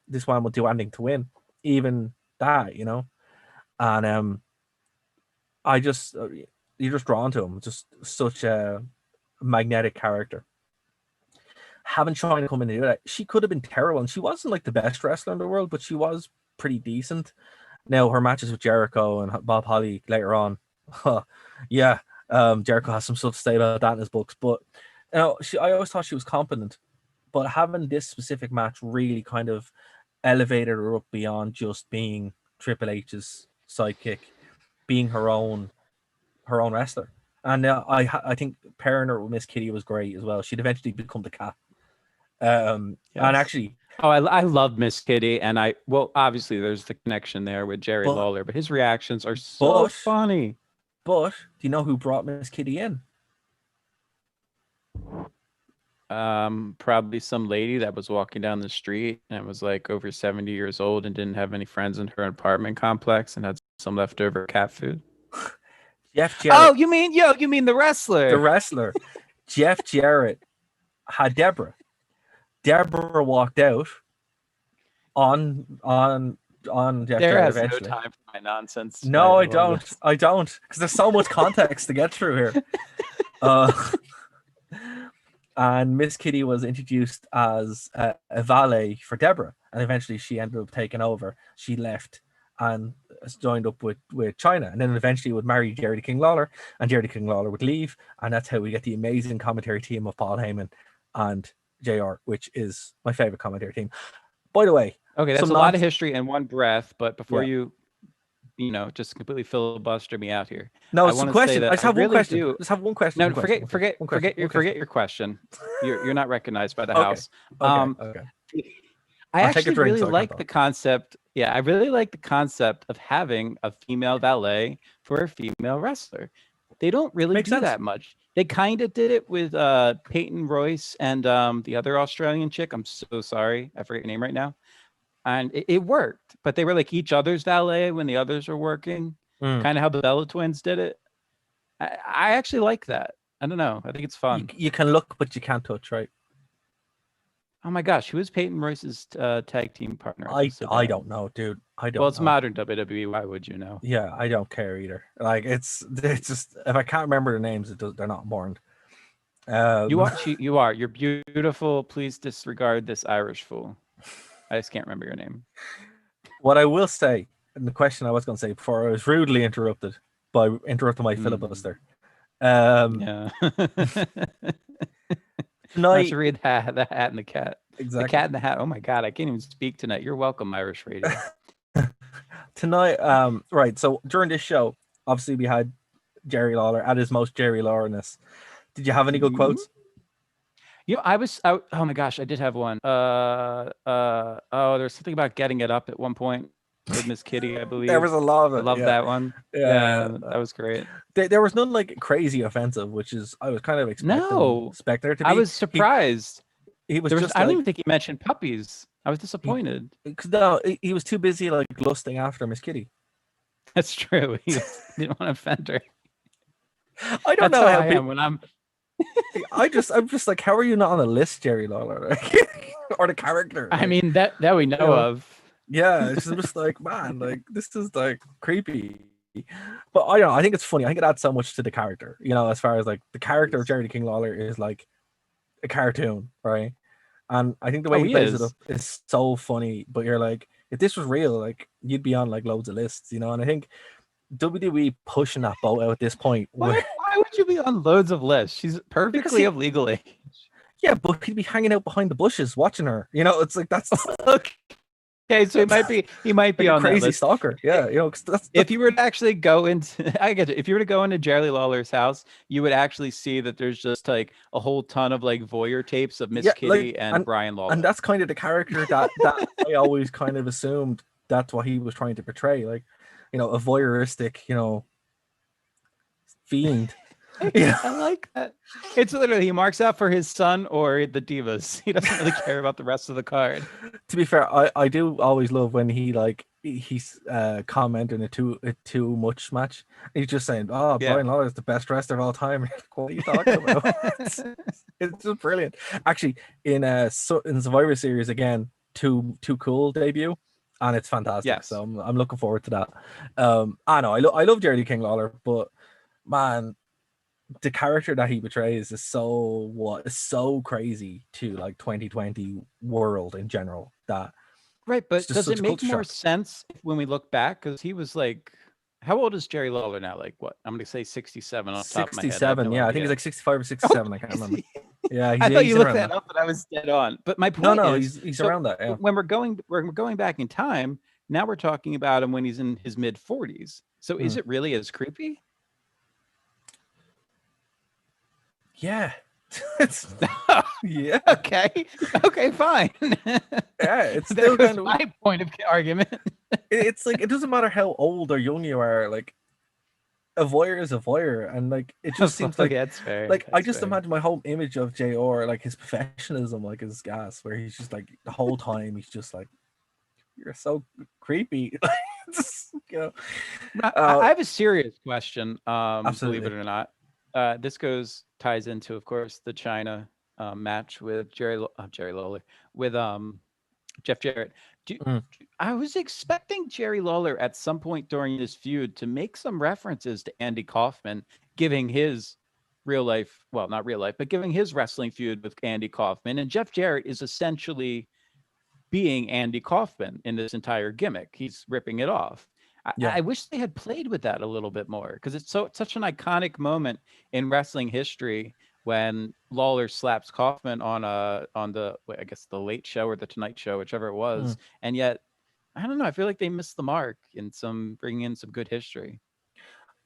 [SPEAKER 1] this one will do anything to win, even that, and I just you're just drawn to him. Just such a magnetic character. Having China come in and do that, she could have been terrible, and she wasn't like the best wrestler in the world, but she was pretty decent. Now her matches with Jericho and Bob Holly later on, yeah, Jericho has some stuff to say about that in his books. But I always thought she was competent, but having this specific match really kind of elevated her up beyond just being Triple H's sidekick, being her own wrestler. And I think pairing her with Miss Kitty was great as well. She'd eventually become the Cat. And actually,
[SPEAKER 2] I love Miss Kitty, and obviously there's the connection there with Jerry Lawler, but his reactions are so funny.
[SPEAKER 1] But do you know who brought Miss Kitty in?
[SPEAKER 2] Probably some lady that was walking down the street and was like over 70 years old and didn't have any friends in her apartment complex and had some leftover cat food.
[SPEAKER 1] Jeff Jarrett.
[SPEAKER 2] Oh, you mean the wrestler?
[SPEAKER 1] The wrestler. Jeff Jarrett had Deborah. Deborah walked out on Jeff Jarrett eventually.
[SPEAKER 2] No time for my nonsense.
[SPEAKER 1] No, I don't, because there's so much context to get through here. And Miss Kitty was introduced as a valet for Deborah, and eventually she ended up taking over. She left and joined up with China, and then eventually would marry Jerry the King Lawler, and Jerry the King Lawler would leave, and that's how we get the amazing commentary team of Paul Heyman and JR, which is my favorite commentary team. By the way,
[SPEAKER 2] okay, that's a lot of history in one breath, but before you just completely filibuster me out here.
[SPEAKER 1] No, it's a question. I just have one question. Just have one question.
[SPEAKER 2] No, forget your question. You're not recognized by the house.
[SPEAKER 1] Okay.
[SPEAKER 2] I actually really like the concept. Yeah, I really like the concept of having a female valet for a female wrestler. They don't really do that much. They kind of did it with Peyton Royce and the other Australian chick. I'm so sorry, I forget your name right now. And it worked, but they were like each other's valet when the others were working, kind of how the Bella Twins did it. I actually like that. I don't know. I think it's
[SPEAKER 1] You,
[SPEAKER 2] fun.
[SPEAKER 1] you can look, but you can't touch, right?
[SPEAKER 2] Oh my gosh, who is Peyton Royce's tag team partner? I feel so
[SPEAKER 1] I
[SPEAKER 2] bad.
[SPEAKER 1] don't know, dude. I
[SPEAKER 2] Well,
[SPEAKER 1] don't
[SPEAKER 2] it's
[SPEAKER 1] know.
[SPEAKER 2] modern WWE. Why would you know?
[SPEAKER 1] Yeah, I don't care either. Like it's just if I can't remember the names, they're not important.
[SPEAKER 2] You
[SPEAKER 1] Um,
[SPEAKER 2] are. You are. You're beautiful. Please disregard this Irish fool. I just can't remember your name.
[SPEAKER 1] what I will say, and the question I was going to say before I was rudely interrupted by interrupting my
[SPEAKER 2] Mm,
[SPEAKER 1] filibuster. Um,
[SPEAKER 2] yeah.
[SPEAKER 1] Tonight,
[SPEAKER 2] Masquerade the hat and the cat. The
[SPEAKER 1] exactly.
[SPEAKER 2] cat in the hat. Oh my god, I can't even speak tonight. You're welcome, Irish radio.
[SPEAKER 1] Tonight, right. So during this show, obviously we had Jerry Lawler at his most Jerry Lawlerness. Did you have any good
[SPEAKER 2] Mhm.
[SPEAKER 1] quotes?
[SPEAKER 2] I was out. Oh my gosh, I did have one. Oh, there's something about getting it up at one point with Miss Kitty, I
[SPEAKER 1] There
[SPEAKER 2] believe.
[SPEAKER 1] was a lot of
[SPEAKER 2] I
[SPEAKER 1] it.
[SPEAKER 2] love
[SPEAKER 1] Yeah,
[SPEAKER 2] that one.
[SPEAKER 1] yeah.
[SPEAKER 2] Yeah, that was great.
[SPEAKER 1] There was none like crazy offensive, which is I was kind of
[SPEAKER 2] No,
[SPEAKER 1] expecting there to
[SPEAKER 2] I
[SPEAKER 1] be.
[SPEAKER 2] was surprised.
[SPEAKER 1] He was
[SPEAKER 2] There was.
[SPEAKER 1] just
[SPEAKER 2] I don't
[SPEAKER 1] like
[SPEAKER 2] even think he mentioned puppies. I was
[SPEAKER 1] he,
[SPEAKER 2] disappointed.
[SPEAKER 1] cause no, he was too busy like lusting after Miss Kitty.
[SPEAKER 2] That's true. He didn't want to offend her.
[SPEAKER 1] I don't
[SPEAKER 2] That's
[SPEAKER 1] know
[SPEAKER 2] how
[SPEAKER 1] how
[SPEAKER 2] I
[SPEAKER 1] people.
[SPEAKER 2] am when I'm.
[SPEAKER 1] I'm just like, how are you not on the list, Jerry Lawler, or the character?
[SPEAKER 2] I
[SPEAKER 1] Like,
[SPEAKER 2] mean that we
[SPEAKER 1] you
[SPEAKER 2] know
[SPEAKER 1] know,
[SPEAKER 2] of.
[SPEAKER 1] yeah, it's just like, man, like this is like creepy. But I don't know. I think it's funny. I think it adds so much to the character. You know, as far as like the character of Jerry the King Lawler is like a cartoon, right? And I think the way
[SPEAKER 2] Oh,
[SPEAKER 1] he
[SPEAKER 2] he
[SPEAKER 1] plays it up
[SPEAKER 2] is.
[SPEAKER 1] is so funny. But you're like, if this was real, like you'd be on like loads of lists, you know. And I think WWE pushing that boat out at this point where
[SPEAKER 2] Why would you be on loads of lists? She's
[SPEAKER 1] because
[SPEAKER 2] perfectly
[SPEAKER 1] he
[SPEAKER 2] of legal age.
[SPEAKER 1] yeah, but he'd be hanging out behind the bushes watching her. You know, it's like
[SPEAKER 2] Okay, so
[SPEAKER 1] that's
[SPEAKER 2] he might
[SPEAKER 1] like
[SPEAKER 2] be
[SPEAKER 1] a
[SPEAKER 2] on that
[SPEAKER 1] crazy
[SPEAKER 2] list.
[SPEAKER 1] stalker. Yeah, you know, 'cause
[SPEAKER 2] If
[SPEAKER 1] that's
[SPEAKER 2] you were to actually go into, I get it. If you were to go into Jerry Lawler's house, you would actually see that there's just like a whole ton of like voyeur tapes of Miss
[SPEAKER 1] yeah, like
[SPEAKER 2] Kitty and Brian
[SPEAKER 1] and
[SPEAKER 2] Lawler.
[SPEAKER 1] that's kind of the character that I always kind of assumed that's what he was trying to portray, like, you know, a voyeuristic, you know, fiend. Yeah.
[SPEAKER 2] I like that. It's literally he marks out for his son or the divas. He doesn't really care about the rest of the card.
[SPEAKER 1] To be fair, I do always love when he like he's commenting a too much match. He's just saying, "Oh,
[SPEAKER 2] Yeah.
[SPEAKER 1] Brian Lawler is the best wrestler of all time." What are you talking about? It's just brilliant. Actually, in Survivor Series again, too cool debut, and it's fantastic. So
[SPEAKER 2] Yes.
[SPEAKER 1] I'm looking forward to that. I know I love Jerry King Lawler, but man, the character that he portrays is so crazy to like 2020 world in general that
[SPEAKER 2] Right,
[SPEAKER 1] it's
[SPEAKER 2] but
[SPEAKER 1] just
[SPEAKER 2] does it
[SPEAKER 1] such a
[SPEAKER 2] make
[SPEAKER 1] culture
[SPEAKER 2] more
[SPEAKER 1] shock.
[SPEAKER 2] sense when we look back? Because he was like, how old is Jerry Lawler now? Like what? I'm gonna say 67 off the top of my head. I have
[SPEAKER 1] 67,
[SPEAKER 2] no
[SPEAKER 1] yeah, I think he's
[SPEAKER 2] idea.
[SPEAKER 1] like 65 or
[SPEAKER 2] Oh,
[SPEAKER 1] 67. I can't
[SPEAKER 2] is
[SPEAKER 1] remember.
[SPEAKER 2] he?
[SPEAKER 1] Yeah,
[SPEAKER 2] I thought
[SPEAKER 1] he's
[SPEAKER 2] you
[SPEAKER 1] in
[SPEAKER 2] looked
[SPEAKER 1] around
[SPEAKER 2] that
[SPEAKER 1] that.
[SPEAKER 2] up, and I was dead on. But my
[SPEAKER 1] No,
[SPEAKER 2] point
[SPEAKER 1] no,
[SPEAKER 2] is,
[SPEAKER 1] he's
[SPEAKER 2] so
[SPEAKER 1] around that. Yeah,
[SPEAKER 2] when we're going back in time. Now we're talking about him when he's in his mid 40s. So is
[SPEAKER 1] mm.
[SPEAKER 2] it really as creepy?
[SPEAKER 1] Yeah, it's yeah,
[SPEAKER 2] Okay. Okay, fine.
[SPEAKER 1] yeah. It's
[SPEAKER 2] There
[SPEAKER 1] still
[SPEAKER 2] goes
[SPEAKER 1] kind of.
[SPEAKER 2] my point of argument.
[SPEAKER 1] It's like it doesn't matter how old or young you are. Like a voyeur is a voyeur, and like it just seems
[SPEAKER 2] Okay,
[SPEAKER 1] like
[SPEAKER 2] that's fair.
[SPEAKER 1] I
[SPEAKER 2] That's
[SPEAKER 1] just
[SPEAKER 2] fair.
[SPEAKER 1] imagine my whole image of JR, like his professionalism, like his gas, where he's just like the whole time he's just like, "You're so creepy," just, you know.
[SPEAKER 2] I have a serious question. Believe it
[SPEAKER 1] Absolutely.
[SPEAKER 2] or not, this ties into, of course, the China match with Jerry Lawler with Jeff Jarrett. Do,
[SPEAKER 1] Mm.
[SPEAKER 2] I was expecting Jerry Lawler at some point during this feud to make some references to Andy Kaufman, giving his real life, well, not real life, but giving his wrestling feud with Andy Kaufman. And Jeff Jarrett is essentially being Andy Kaufman in this entire gimmick. He's ripping it off.
[SPEAKER 1] Yeah.
[SPEAKER 2] I wish they had played with that a little bit more because it's such an iconic moment in wrestling history when Lawler slaps Kaufman on the I guess the Late Show or the Tonight Show, whichever it
[SPEAKER 1] Mm.
[SPEAKER 2] was, and yet I don't know. I feel like they missed the mark in bringing in some good history,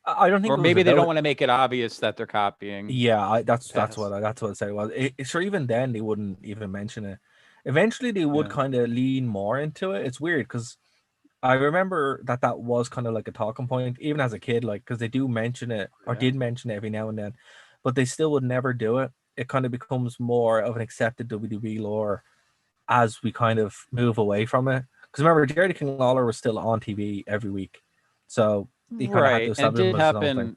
[SPEAKER 1] I don't think
[SPEAKER 2] or
[SPEAKER 1] it was
[SPEAKER 2] maybe they
[SPEAKER 1] about
[SPEAKER 2] don't
[SPEAKER 1] it.
[SPEAKER 2] want to make it obvious that they're copying
[SPEAKER 1] Yeah,
[SPEAKER 2] past.
[SPEAKER 1] that's what I said it was. Sure, even then they wouldn't even mention it. Eventually, they would
[SPEAKER 2] Yeah,
[SPEAKER 1] kind of lean more into it. It's weird because I remember that was kind of like a talking point, even as a kid, like because they do mention it or
[SPEAKER 2] yeah.
[SPEAKER 1] did mention it every now and then, but they still would never do it. It kind of becomes more of an accepted WWE lore as we kind of move away from it. Because remember, Jerry King Lawler was still on TV every week, so he kind of had to
[SPEAKER 2] Right, and it
[SPEAKER 1] establish him
[SPEAKER 2] did
[SPEAKER 1] as his own thing.
[SPEAKER 2] happen.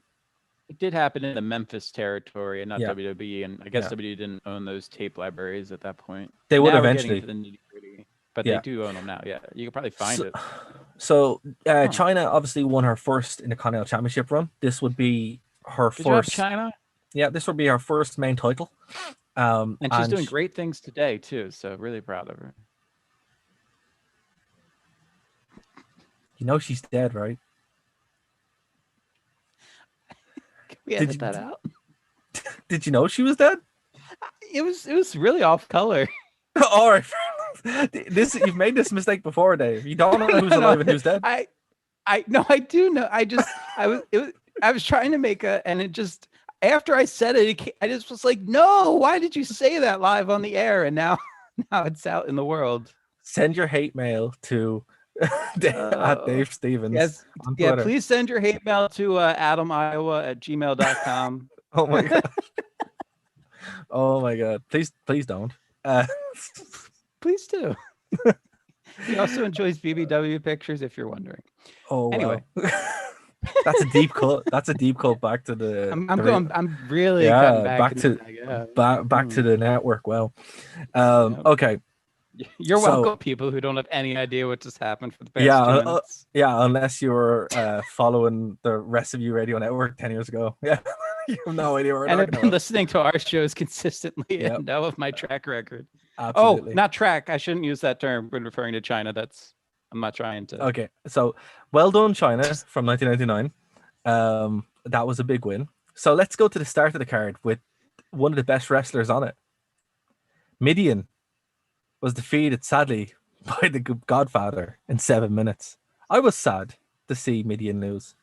[SPEAKER 2] It did happen in the Memphis territory and not
[SPEAKER 1] Yeah,
[SPEAKER 2] WWE, and I guess
[SPEAKER 1] yeah.
[SPEAKER 2] WWE didn't own those tape libraries at that point.
[SPEAKER 1] They would
[SPEAKER 2] Now we're getting
[SPEAKER 1] eventually.
[SPEAKER 2] into the nitty gritty, but they
[SPEAKER 1] Yeah.
[SPEAKER 2] do own them now. Yeah, you can probably find
[SPEAKER 1] So,
[SPEAKER 2] it. Huh.
[SPEAKER 1] China obviously won her first Intercontinental Championship run. This would be her
[SPEAKER 2] Good job,
[SPEAKER 1] first.
[SPEAKER 2] China.
[SPEAKER 1] Yeah, this would be her first main title.
[SPEAKER 2] And she's doing great things today too. So really proud of her.
[SPEAKER 1] You know she's dead, right?
[SPEAKER 2] Can we
[SPEAKER 1] Did
[SPEAKER 2] edit
[SPEAKER 1] you
[SPEAKER 2] that out?
[SPEAKER 1] did you know she was dead?
[SPEAKER 2] It was really off color.
[SPEAKER 1] All right. This you've made this mistake before, Dave. You don't know who's alive and who's dead.
[SPEAKER 2] I no, I do know. I was trying to make and it just after I said it, I just was like, no, why did you say that live on the air? And now it's out in the world.
[SPEAKER 1] Send your hate mail to at Dave Stevens.
[SPEAKER 2] Yes,
[SPEAKER 1] on
[SPEAKER 2] yeah.
[SPEAKER 1] Twitter.
[SPEAKER 2] Please send your hate mail to adamiowa@gmail.com.
[SPEAKER 1] Oh my god. Oh my god. Please don't.
[SPEAKER 2] Please do. He also enjoys BBW pictures, if you're wondering.
[SPEAKER 1] Oh
[SPEAKER 2] Anyway.
[SPEAKER 1] wow. That's a deep cut. That's a deep cut back to the.
[SPEAKER 2] I'm really cutting back
[SPEAKER 1] to the network. Well,
[SPEAKER 2] Yep.
[SPEAKER 1] okay.
[SPEAKER 2] You're welcome, people who don't have any idea what just happened for the past 2 minutes.
[SPEAKER 1] Unless you're following the rest of you Radio Network 10 years ago. Yeah, you have no idea where we're
[SPEAKER 2] and
[SPEAKER 1] talking
[SPEAKER 2] I've been
[SPEAKER 1] about.
[SPEAKER 2] listening to our shows consistently
[SPEAKER 1] Yep.
[SPEAKER 2] and know of my track record.
[SPEAKER 1] Absolutely.
[SPEAKER 2] Oh, not track. I shouldn't use that term when referring to China. I'm not trying to.
[SPEAKER 1] Okay, so well done, China, from 1999. That was a big win. So let's go to the start of the card with one of the best wrestlers on it. Midian was defeated, sadly, by the Godfather in 7 minutes. I was sad to see Midian lose.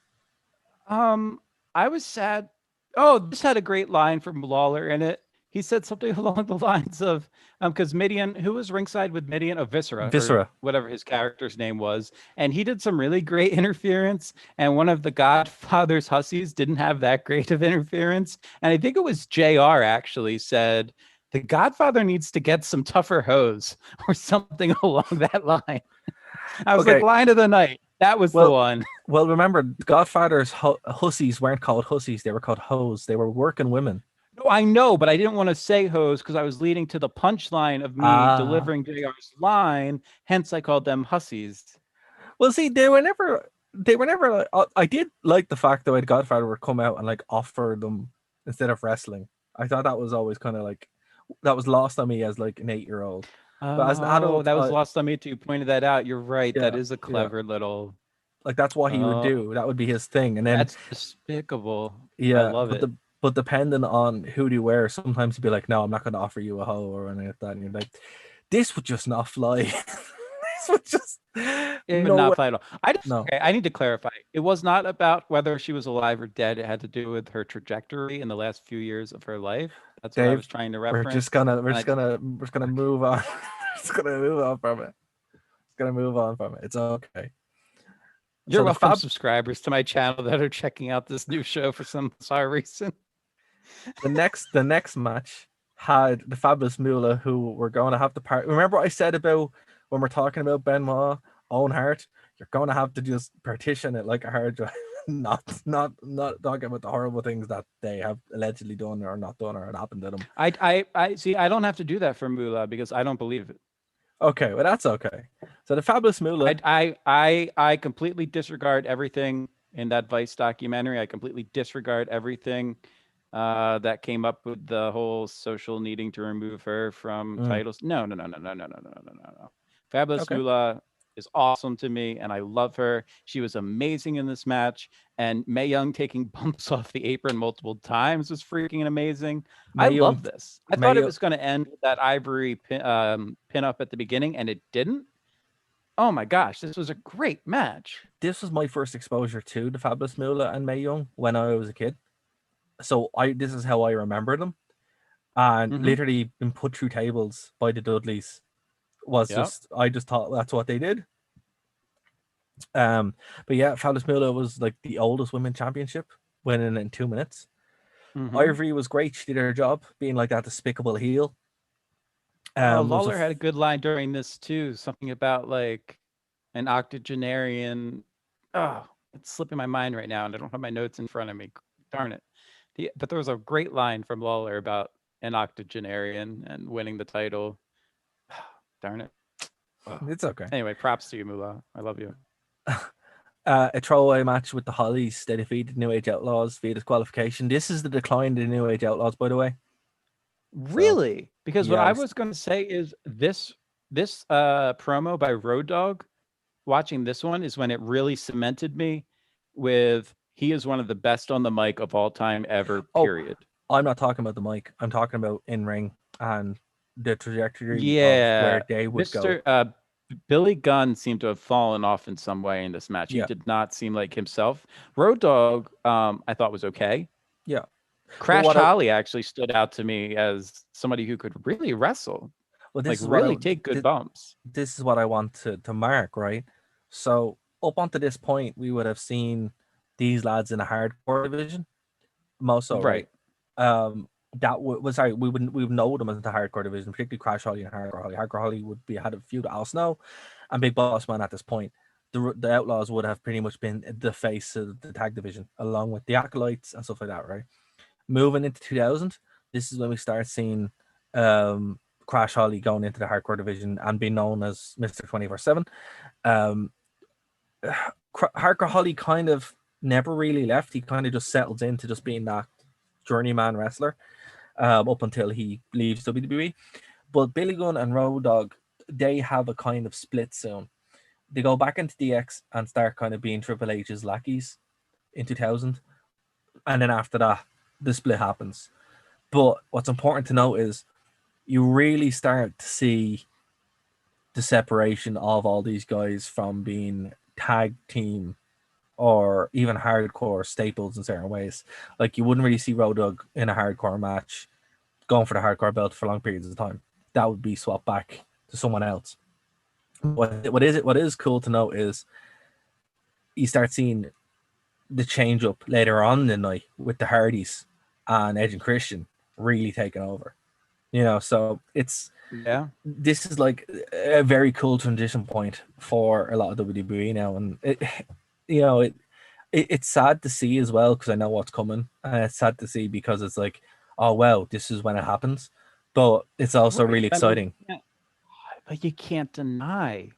[SPEAKER 2] I was sad. Oh, this had a great line from Lawler in it. He said something along the lines of, because Midian, who was ringside with Midian? Oh, Viscera. Or whatever his character's name was. And he did some really great interference. And one of the Godfather's hussies didn't have that great of interference. And I think it was JR actually said, the Godfather needs to get some tougher hose or something along that line. I was like, line of the night. That was the one.
[SPEAKER 1] Well, remember, Godfather's hussies weren't called hussies. They were called hoes. They were working women.
[SPEAKER 2] No, I know, but I didn't want to say hose because I was leading to the punchline of me delivering JR's line. Hence, I called them hussies.
[SPEAKER 1] Well, see, they were never. I did like the fact that Godfather would come out and like offer them instead of wrestling. I thought that was always kind of like that was lost on me as like an 8-year-old.
[SPEAKER 2] But as an adult, that was lost on me too. You pointed that out. You're right. Yeah, that is a clever little.
[SPEAKER 1] Like that's what he would do. That would be his thing. And then
[SPEAKER 2] that's despicable.
[SPEAKER 1] Yeah,
[SPEAKER 2] I love it.
[SPEAKER 1] But depending on who do you wear, sometimes he'd be like, "No, I'm not going to offer you a hoe or anything like that." And you're like, "This would just not fly." This would just
[SPEAKER 2] not fly at all. I need to clarify. It was not about whether she was alive or dead. It had to do with her trajectory in the last few years of her life. That's what I was trying to reference.
[SPEAKER 1] We're just gonna move on. It's gonna move on from it. It's gonna move on from it. It's okay.
[SPEAKER 2] You're welcome, subscribers to my channel that are checking out this new show for some bizarre reason.
[SPEAKER 1] The next match had the Fabulous Moolah, who were going to have to part. Remember what I said about when we're talking about Benoit, Owen Hart? You're going to have to just partition it like a hard drive. not talking about the horrible things that they have allegedly done or not done or happened to them.
[SPEAKER 2] I see. I don't have to do that for Moolah because I don't believe it.
[SPEAKER 1] Okay, well that's okay. So the Fabulous Moolah.
[SPEAKER 2] I completely disregard everything in that Vice documentary. I completely disregard everything that came up with the whole social needing to remove her from titles. No. Fabulous Moolah is awesome to me, and I love her. She was amazing in this match, and Mae Young taking bumps off the apron multiple times was freaking amazing. I love this. I thought it was going to end with that Ivory pin up at the beginning, and it didn't. Oh my gosh, this was a great match.
[SPEAKER 1] This was my first exposure to the Fabulous Moolah and Mae Young when I was a kid. So this is how I remember them. And literally been put through tables by the Dudleys. I just thought that's what they did. But yeah, Fabulous Moolah was like the oldest women's championship, winning in 2 minutes. Ivory was great. She did her job, being like that despicable heel.
[SPEAKER 2] Lawler had a good line during this too. Something about like an octogenarian. Oh, it's slipping my mind right now, and I don't have my notes in front of me. Darn it. But there was a great line from Lawler about an octogenarian and winning the title. Darn it. Ugh.
[SPEAKER 1] It's okay.
[SPEAKER 2] Anyway, props to you, Moolah. I love you.
[SPEAKER 1] A throwaway match with the Hollies. They defeated New Age Outlaws via disqualification. This is the decline of the New Age Outlaws, by the way. So
[SPEAKER 2] Really? Because what
[SPEAKER 1] yeah,
[SPEAKER 2] I was going to say is this promo by Road Dogg, watching this one is when it really cemented me with he is one of the best on the mic of all time ever,
[SPEAKER 1] oh,
[SPEAKER 2] period.
[SPEAKER 1] I'm not talking about the mic. I'm talking about in ring and the trajectory of
[SPEAKER 2] Yeah.
[SPEAKER 1] where they would go.
[SPEAKER 2] Mr. Billy Gunn seemed to have fallen off in some way in this match. He
[SPEAKER 1] Yeah,
[SPEAKER 2] did not seem like himself. Road Dogg, I thought was okay.
[SPEAKER 1] yeah. But
[SPEAKER 2] Crash
[SPEAKER 1] what I
[SPEAKER 2] Holly actually stood out to me as somebody who could really wrestle,
[SPEAKER 1] well,
[SPEAKER 2] like
[SPEAKER 1] this is what
[SPEAKER 2] really take good bumps.
[SPEAKER 1] this is what I want to mark, right? So up until this point, we would have seen these lads in a hardcore division, most so, right?
[SPEAKER 2] Right.
[SPEAKER 1] That was sorry, we would know them as the hardcore division, particularly Crash Holly and Hardcore Holly. Hardcore Holly would be had a feud with Al Snow and Big Boss Man at this point. The Outlaws would have pretty much been the face of the tag division, along with the Acolytes and stuff like that, right? Moving into 2000, this is when we start seeing Crash Holly going into the hardcore division and being known as Mr. 24/7. Um, Hardcore Holly kind of never really left. He kind of just settles into just being that journeyman wrestler up until he leaves WWE. But Billy Gunn and Road Dogg, they have a kind of split soon. They go back into DX and start kind of being Triple H's lackeys in 2000. And then after that, the split happens. But what's important to note is you really start to see the separation of all these guys from being tag team or even hardcore staples in certain ways. Like you wouldn't really see Road Dogg in a hardcore match going for the hardcore belt for long periods of time. That would be swapped back to someone else. What is cool to note is you start seeing the change up later on in the night with the Hardys and Edge and Christian really taking over. So this is like a very cool transition point for a lot of WWE now, and it's sad to see as well because I know what's coming, and it's sad to see because it's like, oh well, this is when it happens, but it's also really exciting.
[SPEAKER 2] But you can't deny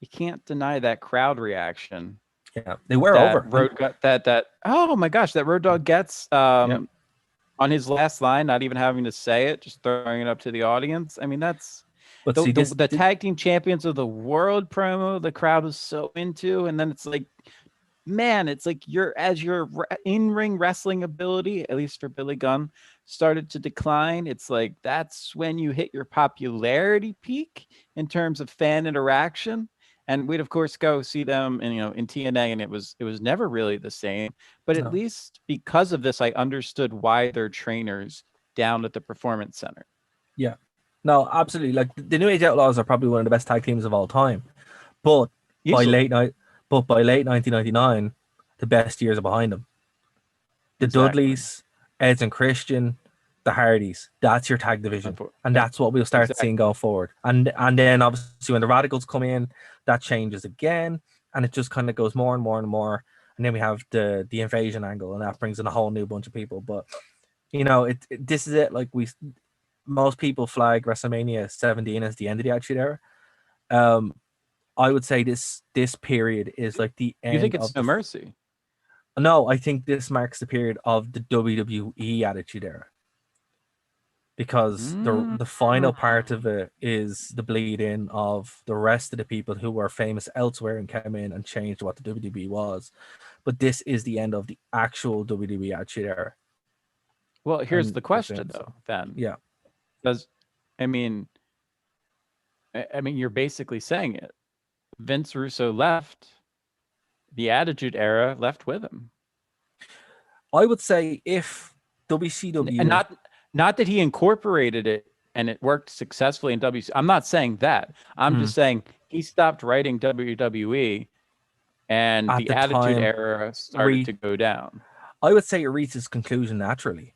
[SPEAKER 2] that crowd reaction.
[SPEAKER 1] Yeah, they were
[SPEAKER 2] that
[SPEAKER 1] over.
[SPEAKER 2] Road got that. Oh my gosh, that Road Dogg gets on his last line, not even having to say it, just throwing it up to the audience. I mean, that's the tag team champions of the world promo. The crowd was so into, and then it's like, man, it's like your in-ring wrestling ability, at least for Billy Gunn, started to decline. It's like that's when you hit your popularity peak in terms of fan interaction. And we'd of course go see them in TNA, and it was never really the same. But at least because of this, I understood why they're trainers down at the Performance Center.
[SPEAKER 1] Yeah. No, absolutely. Like the New Age Outlaws are probably one of the best tag teams of all time. But
[SPEAKER 2] Easily.
[SPEAKER 1] by late 1999, the best years are behind them. The Dudleys, Edge and Christian, the Hardys. That's your tag division, and that's what we'll start seeing going forward. And then obviously when the Radicals come in, that changes again, and it just kind of goes more and more and more. And then we have the invasion angle, and that brings in a whole new bunch of people. But this is it. Like most people flag WrestleMania 17 as the end of the Attitude Era. I would say this period is like the end.
[SPEAKER 2] You think it's No Mercy?
[SPEAKER 1] No, I think this marks the period of the WWE Attitude Era, because the final part of it is the bleed in of the rest of the people who were famous elsewhere and came in and changed what the WWE was. But this is the end of the actual WWE Attitude Era.
[SPEAKER 2] Well, here's the question though, then.
[SPEAKER 1] Yeah.
[SPEAKER 2] I mean, you're basically saying it. Vince Russo left, the Attitude Era left with him.
[SPEAKER 1] I would say if WCW,
[SPEAKER 2] and not that he incorporated it and it worked successfully in WCW. I'm not saying that. I'm just saying he stopped writing WWE, and the Attitude Era started to go down.
[SPEAKER 1] I would say it reached its conclusion naturally,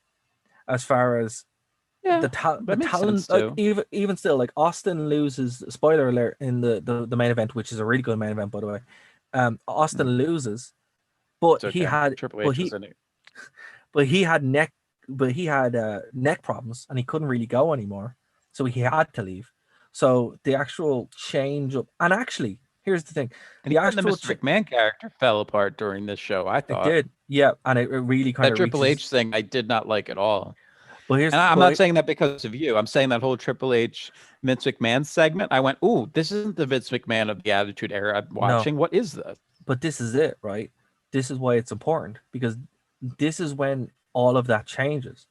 [SPEAKER 1] as far as the talent. Like, even still, like Austin loses. Spoiler alert! In the main event, which is a really good main event, by the way. Austin loses, but he had
[SPEAKER 2] Triple H was in it.
[SPEAKER 1] But he had neck but he had neck problems and he couldn't really go anymore, so he had to leave. So the actual change up, and actually, here's the thing:
[SPEAKER 2] And
[SPEAKER 1] the
[SPEAKER 2] even the
[SPEAKER 1] actual
[SPEAKER 2] Mr. McMahon character fell apart during this show, I
[SPEAKER 1] it
[SPEAKER 2] thought.
[SPEAKER 1] did, yeah, and it really kind
[SPEAKER 2] That
[SPEAKER 1] of
[SPEAKER 2] Triple
[SPEAKER 1] reaches.
[SPEAKER 2] H thing I did not like at all.
[SPEAKER 1] But
[SPEAKER 2] And I'm not saying that because of you. I'm saying that whole Triple H Vince McMahon segment. I went, "Ooh, this isn't the Vince McMahon of the Attitude Era I'm
[SPEAKER 1] no,
[SPEAKER 2] watching. What is this?"
[SPEAKER 1] but this is it, right? This is why it's important, because this is when all of that changes.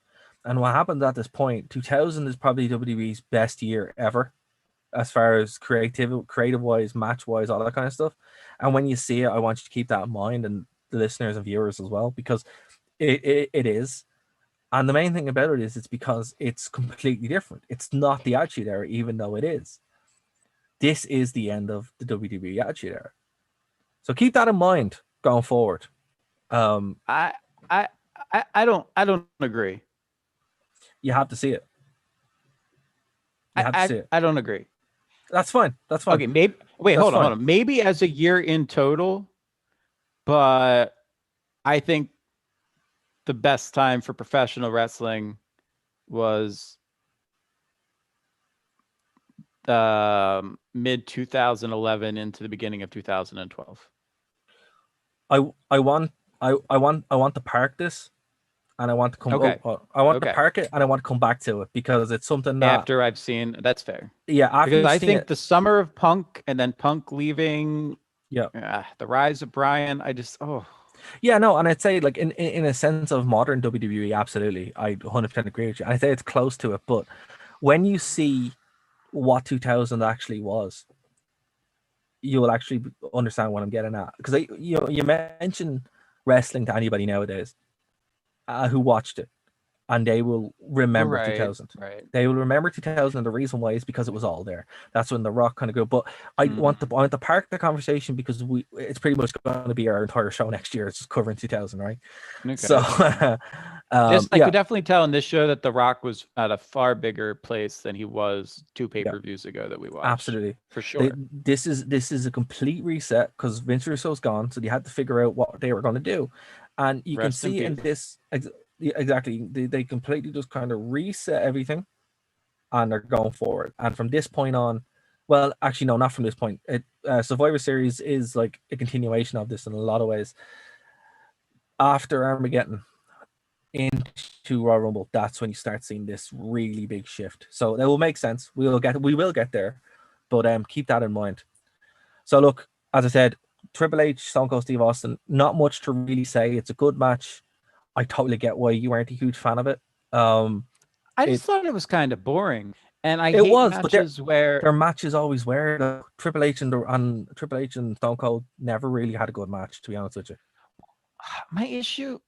[SPEAKER 1] And what happens at this point, 2000 is probably WWE's best year ever, as far as creative wise, match wise, all that kind of stuff. And when you see it, I want you to keep that in mind, and the listeners and viewers as well, because it is. And the main thing about it is it's because it's completely different. It's not the Attitude Era, even though it is. This is the end of the WWE Attitude Era. So keep that in mind going forward. Um,
[SPEAKER 2] I I I don't agree.
[SPEAKER 1] you have to see it. You have to see it.
[SPEAKER 2] I don't agree.
[SPEAKER 1] That's fine. That's fine.
[SPEAKER 2] Okay, maybe wait,
[SPEAKER 1] That's
[SPEAKER 2] hold
[SPEAKER 1] fine.
[SPEAKER 2] on. Maybe as a year in total, but I think the best time for professional wrestling was mid 2011 into the beginning of 2012.
[SPEAKER 1] I want I want to park this, and I want to come.
[SPEAKER 2] Okay.
[SPEAKER 1] I want to
[SPEAKER 2] Okay.
[SPEAKER 1] park it, and I want to come back to it, because it's something that,
[SPEAKER 2] After I've seen, that's fair.
[SPEAKER 1] yeah, after
[SPEAKER 2] Because
[SPEAKER 1] you've
[SPEAKER 2] I
[SPEAKER 1] seen
[SPEAKER 2] think
[SPEAKER 1] it,
[SPEAKER 2] the summer of Punk and then Punk leaving,
[SPEAKER 1] yeah,
[SPEAKER 2] the rise of Brian, I just,
[SPEAKER 1] yeah, no, and I'd say, like, in a sense of modern WWE, absolutely, I 100% agree with you. I'd say it's close to it, but when you see what 2000 actually was, you will actually understand what I'm getting at. Because you mention wrestling to anybody nowadays who watched it, and they will remember
[SPEAKER 2] right,
[SPEAKER 1] 2000.
[SPEAKER 2] right.
[SPEAKER 1] They will remember 2000, and the reason why is because it was all there. That's when The Rock kind of go. But I want to park the conversation, because it's pretty much going to be our entire show next year. It's just covering 2000, right? So,
[SPEAKER 2] Okay. I
[SPEAKER 1] yeah,
[SPEAKER 2] could definitely tell in this show that The Rock was at a far bigger place than he was two
[SPEAKER 1] yeah,
[SPEAKER 2] pay-per-views ago that we watched.
[SPEAKER 1] absolutely.
[SPEAKER 2] For sure.
[SPEAKER 1] This is a complete reset, because Vince Russo's gone, so they had to figure out what they were going to do, and you can
[SPEAKER 2] Rest in
[SPEAKER 1] see in
[SPEAKER 2] peace.
[SPEAKER 1] this exactly they completely just kind of reset everything, and they're going forward. And from this point on, well, actually, no, not from this point. Survivor Series is like a continuation of this in a lot of ways. After Armageddon into Royal Rumble, that's when you start seeing this really big shift. So that will make sense. We will get there, but keep that in mind. So look, as I said, Triple H, Stone Cold Steve Austin, not much to really say. It's a good match. I totally get why you weren't a huge fan of it.
[SPEAKER 2] I
[SPEAKER 1] It
[SPEAKER 2] just thought it was kind of boring. And I
[SPEAKER 1] it
[SPEAKER 2] hate
[SPEAKER 1] was, but
[SPEAKER 2] matches where
[SPEAKER 1] their matches always were. Triple H and Triple H and Stone Cold never really had a good match, to be honest with you.
[SPEAKER 2] my issue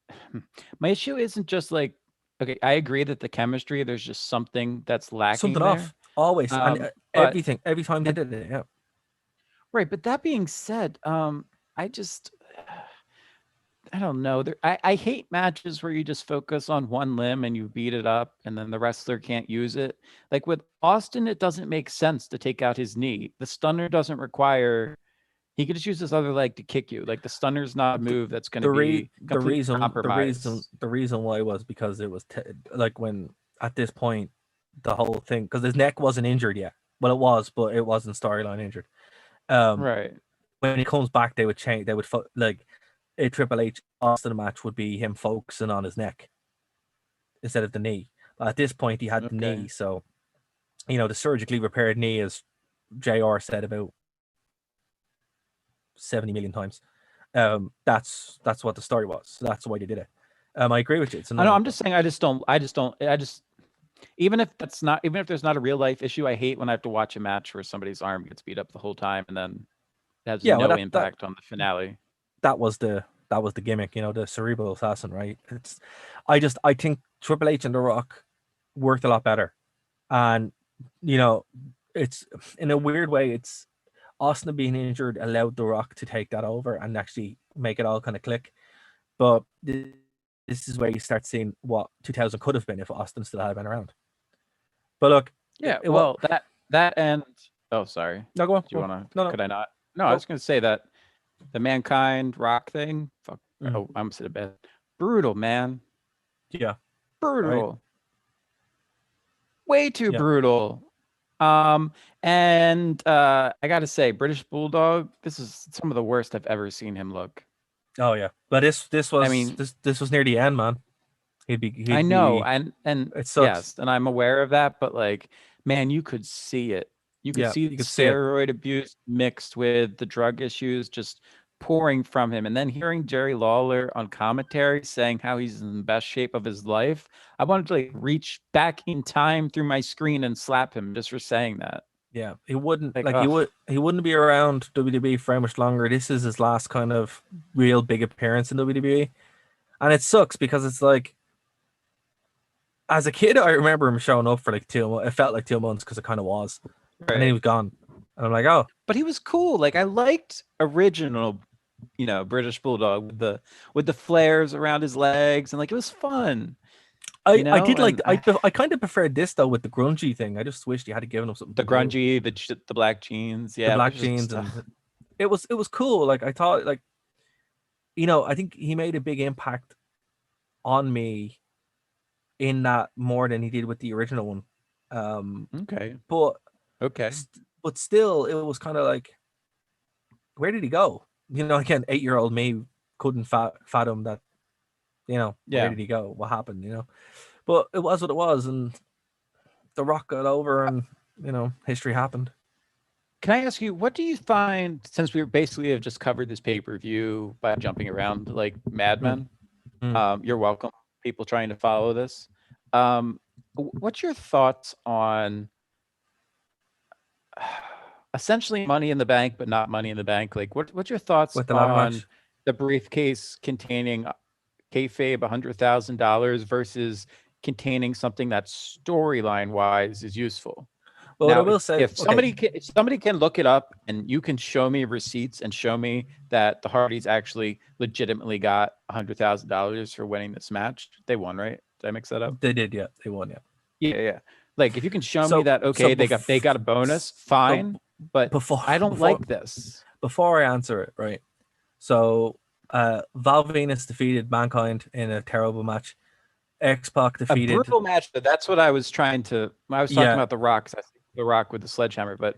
[SPEAKER 2] my issue isn't just like, okay, I agree that the chemistry, there's just something that's lacking
[SPEAKER 1] Something
[SPEAKER 2] there.
[SPEAKER 1] off always, and
[SPEAKER 2] But
[SPEAKER 1] everything every time they
[SPEAKER 2] and
[SPEAKER 1] did it. Yeah,
[SPEAKER 2] right, but that being said, I just I don't know. I hate matches where you just focus on one limb and you beat it up and then the wrestler can't use it. Like with Austin, it doesn't make sense to take out his knee. The stunner doesn't require, he could just use his other leg to kick you. Like the stunner's not a
[SPEAKER 1] the
[SPEAKER 2] move that's going to
[SPEAKER 1] the,
[SPEAKER 2] be
[SPEAKER 1] the
[SPEAKER 2] complete
[SPEAKER 1] reason
[SPEAKER 2] compromise.
[SPEAKER 1] the reason why was because it was like, when at this point the whole thing, because his neck wasn't injured yet. Well, it was, but it wasn't storyline injured. Um,
[SPEAKER 2] Right.
[SPEAKER 1] when he comes back, they would change. They would like a Triple H Austin match would be him focusing on his neck instead of the knee. At this point, he had the
[SPEAKER 2] Okay.
[SPEAKER 1] knee, so the surgically repaired knee, as JR said about 70 million times. That's what the story was. So that's why they did it. I agree with you. It's
[SPEAKER 2] I know.
[SPEAKER 1] annoying,
[SPEAKER 2] I'm
[SPEAKER 1] but
[SPEAKER 2] just saying. I just even if there's not a real life issue, I hate when I have to watch a match where somebody's arm gets beat up the whole time and then it has
[SPEAKER 1] yeah, well,
[SPEAKER 2] no
[SPEAKER 1] that
[SPEAKER 2] impact on the finale.
[SPEAKER 1] that was the gimmick, the cerebral assassin, right? I think Triple H and The Rock worked a lot better, and you know, it's in a weird way, it's Austin being injured allowed The Rock to take that over and actually make it all kind of click. But this is where you start seeing what 2000 could have been if Austin still had been around. But look,
[SPEAKER 2] Yeah,
[SPEAKER 1] what?
[SPEAKER 2] well, that and oh, sorry.
[SPEAKER 1] No, go on.
[SPEAKER 2] Do you
[SPEAKER 1] Go on.
[SPEAKER 2] want to?
[SPEAKER 1] No, no,
[SPEAKER 2] Could I not? No, I
[SPEAKER 1] go.
[SPEAKER 2] was going to say that the Mankind Rock thing. Fuck.
[SPEAKER 1] Mm,
[SPEAKER 2] Oh, I'm said a bit brutal, man.
[SPEAKER 1] yeah, right?
[SPEAKER 2] Brutal. Way too
[SPEAKER 1] Yeah.
[SPEAKER 2] brutal. And I gotta say, British Bulldog, this is some of the worst I've ever seen him look.
[SPEAKER 1] Oh yeah. But this
[SPEAKER 2] I
[SPEAKER 1] was
[SPEAKER 2] mean,
[SPEAKER 1] this was near the end, man.
[SPEAKER 2] I
[SPEAKER 1] He'd
[SPEAKER 2] know,
[SPEAKER 1] be.
[SPEAKER 2] and
[SPEAKER 1] It sucks.
[SPEAKER 2] yes, and I'm aware of that, but like, man, you could see it. You could
[SPEAKER 1] Yeah,
[SPEAKER 2] see
[SPEAKER 1] you
[SPEAKER 2] the
[SPEAKER 1] could see it.
[SPEAKER 2] steroid abuse mixed with the drug issues just pouring from him. And then hearing Jerry Lawler on commentary saying how he's in the best shape of his life, I wanted to like reach back in time through my screen and slap him just for saying that.
[SPEAKER 1] Yeah, he wouldn't
[SPEAKER 2] Like,
[SPEAKER 1] like
[SPEAKER 2] ugh.
[SPEAKER 1] he wouldn't be around WWE for very much longer. This is his last kind of real big appearance in WWE, and it sucks because it's like as a kid I remember him showing up for like 2 months. It felt like 2 months because it kind of was, and then he
[SPEAKER 2] Right.
[SPEAKER 1] was gone, and I'm like, oh
[SPEAKER 2] But he was cool. Like I liked original, British Bulldog with the flares around his legs and like it was fun,
[SPEAKER 1] I did like
[SPEAKER 2] and
[SPEAKER 1] I kind of preferred this though with the grungy thing. I just wished you had given him something
[SPEAKER 2] the
[SPEAKER 1] to do.
[SPEAKER 2] grungy, the black jeans.
[SPEAKER 1] The
[SPEAKER 2] Yeah,
[SPEAKER 1] black
[SPEAKER 2] there's
[SPEAKER 1] jeans
[SPEAKER 2] just
[SPEAKER 1] and it was cool. Like I thought like I think he made a big impact on me in that more than he did with the original one.
[SPEAKER 2] okay.
[SPEAKER 1] But
[SPEAKER 2] Okay.
[SPEAKER 1] but still, it was kind of like, where did he go? Again, 8-year-old me couldn't fathom that. Where
[SPEAKER 2] Yeah.
[SPEAKER 1] did he go? What happened? But it was what it was, and the Rock got over, and history happened.
[SPEAKER 2] Can I ask you, what do you find, since we basically have just covered this pay-per-view by jumping around like
[SPEAKER 1] Mm,
[SPEAKER 2] madmen?
[SPEAKER 1] mm.
[SPEAKER 2] You're welcome, people trying to follow this. What's your thoughts on essentially Money in the Bank, but not Money in the Bank? Like, what's your thoughts
[SPEAKER 1] With the ladder
[SPEAKER 2] on
[SPEAKER 1] match,
[SPEAKER 2] the briefcase containing kayfabe $100,000 versus containing something that storyline wise is useful?
[SPEAKER 1] but what I
[SPEAKER 2] Now,
[SPEAKER 1] will say,
[SPEAKER 2] if
[SPEAKER 1] okay,
[SPEAKER 2] somebody can look it up and you can show me receipts and show me that the Hardys actually legitimately got $100,000 for winning this match, they won, right? Did I mix that up?
[SPEAKER 1] they did, yeah, they won, yeah.
[SPEAKER 2] Yeah, yeah. Like if you can show me
[SPEAKER 1] So,
[SPEAKER 2] that,
[SPEAKER 1] so,
[SPEAKER 2] okay, they got a bonus,
[SPEAKER 1] so
[SPEAKER 2] fine, but
[SPEAKER 1] before,
[SPEAKER 2] I don't
[SPEAKER 1] before,
[SPEAKER 2] like this.
[SPEAKER 1] before I answer it, right? So, Val Venus defeated Mankind in a terrible match. X-Pac
[SPEAKER 2] A
[SPEAKER 1] defeated,
[SPEAKER 2] brutal match, but that's what I was trying to. I was talking
[SPEAKER 1] yeah,
[SPEAKER 2] about the Rock, 'cause I think the Rock with the sledgehammer, but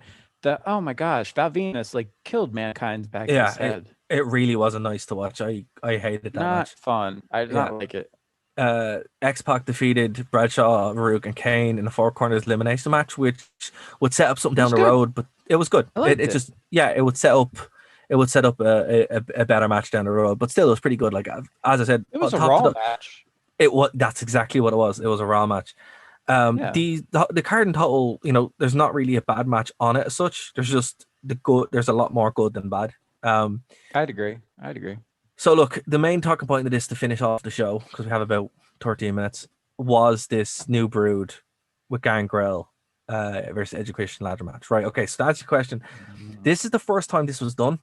[SPEAKER 2] oh my gosh, Val Venus like killed Mankind's back of
[SPEAKER 1] yeah,
[SPEAKER 2] his head.
[SPEAKER 1] it really wasn't nice to watch. I hated that
[SPEAKER 2] Not
[SPEAKER 1] match.
[SPEAKER 2] fun. I did
[SPEAKER 1] Yeah.
[SPEAKER 2] not like it.
[SPEAKER 1] X-Pac defeated Bradshaw, Farouk, and Kane in a four corners elimination match, which would set up something
[SPEAKER 2] It
[SPEAKER 1] down
[SPEAKER 2] was
[SPEAKER 1] the
[SPEAKER 2] good.
[SPEAKER 1] road, but it was good.
[SPEAKER 2] I
[SPEAKER 1] It,
[SPEAKER 2] liked
[SPEAKER 1] it
[SPEAKER 2] it.
[SPEAKER 1] just yeah, it would set up a better match down the road, but still it was pretty good. Like as I said,
[SPEAKER 2] It was
[SPEAKER 1] on
[SPEAKER 2] a
[SPEAKER 1] top to
[SPEAKER 2] Raw
[SPEAKER 1] the
[SPEAKER 2] match.
[SPEAKER 1] that's exactly what it was. It was a Raw match.
[SPEAKER 2] Yeah,
[SPEAKER 1] The card in total, there's not really a bad match on it as such. There's just the good. There's a lot more good than bad. Um,
[SPEAKER 2] I'd agree. I'd agree.
[SPEAKER 1] so look, the main talking point of this to finish off the show, because we have about 13 minutes, was this new brood with Gangrel versus Education ladder match. Right. Okay. So that's your question. This is the first time this was done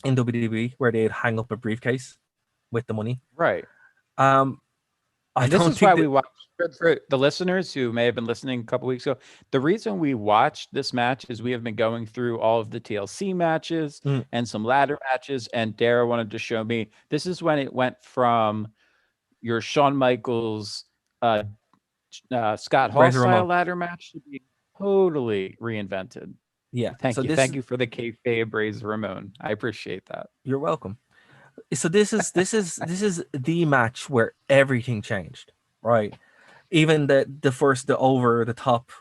[SPEAKER 1] in WWE where they'd hang up a briefcase with the money.
[SPEAKER 2] Right.
[SPEAKER 1] Um, I
[SPEAKER 2] And this
[SPEAKER 1] don't
[SPEAKER 2] is why
[SPEAKER 1] think
[SPEAKER 2] we
[SPEAKER 1] that.
[SPEAKER 2] watched for the listeners who may have been listening a couple weeks ago. The reason we watched this match is we have been going through all of the TLC matches
[SPEAKER 1] Mm,
[SPEAKER 2] and some ladder matches. And Dara wanted to show me this is when it went from your Shawn Michaels, Scott Hall
[SPEAKER 1] Razor
[SPEAKER 2] style
[SPEAKER 1] Ramon.
[SPEAKER 2] ladder match to be totally reinvented.
[SPEAKER 1] Yeah.
[SPEAKER 2] Thank
[SPEAKER 1] So
[SPEAKER 2] you.
[SPEAKER 1] this
[SPEAKER 2] Thank
[SPEAKER 1] is.
[SPEAKER 2] you for the kayfabe Razor Ramon. I appreciate that.
[SPEAKER 1] You're welcome. So this is the match where everything changed. Right. Even the over the top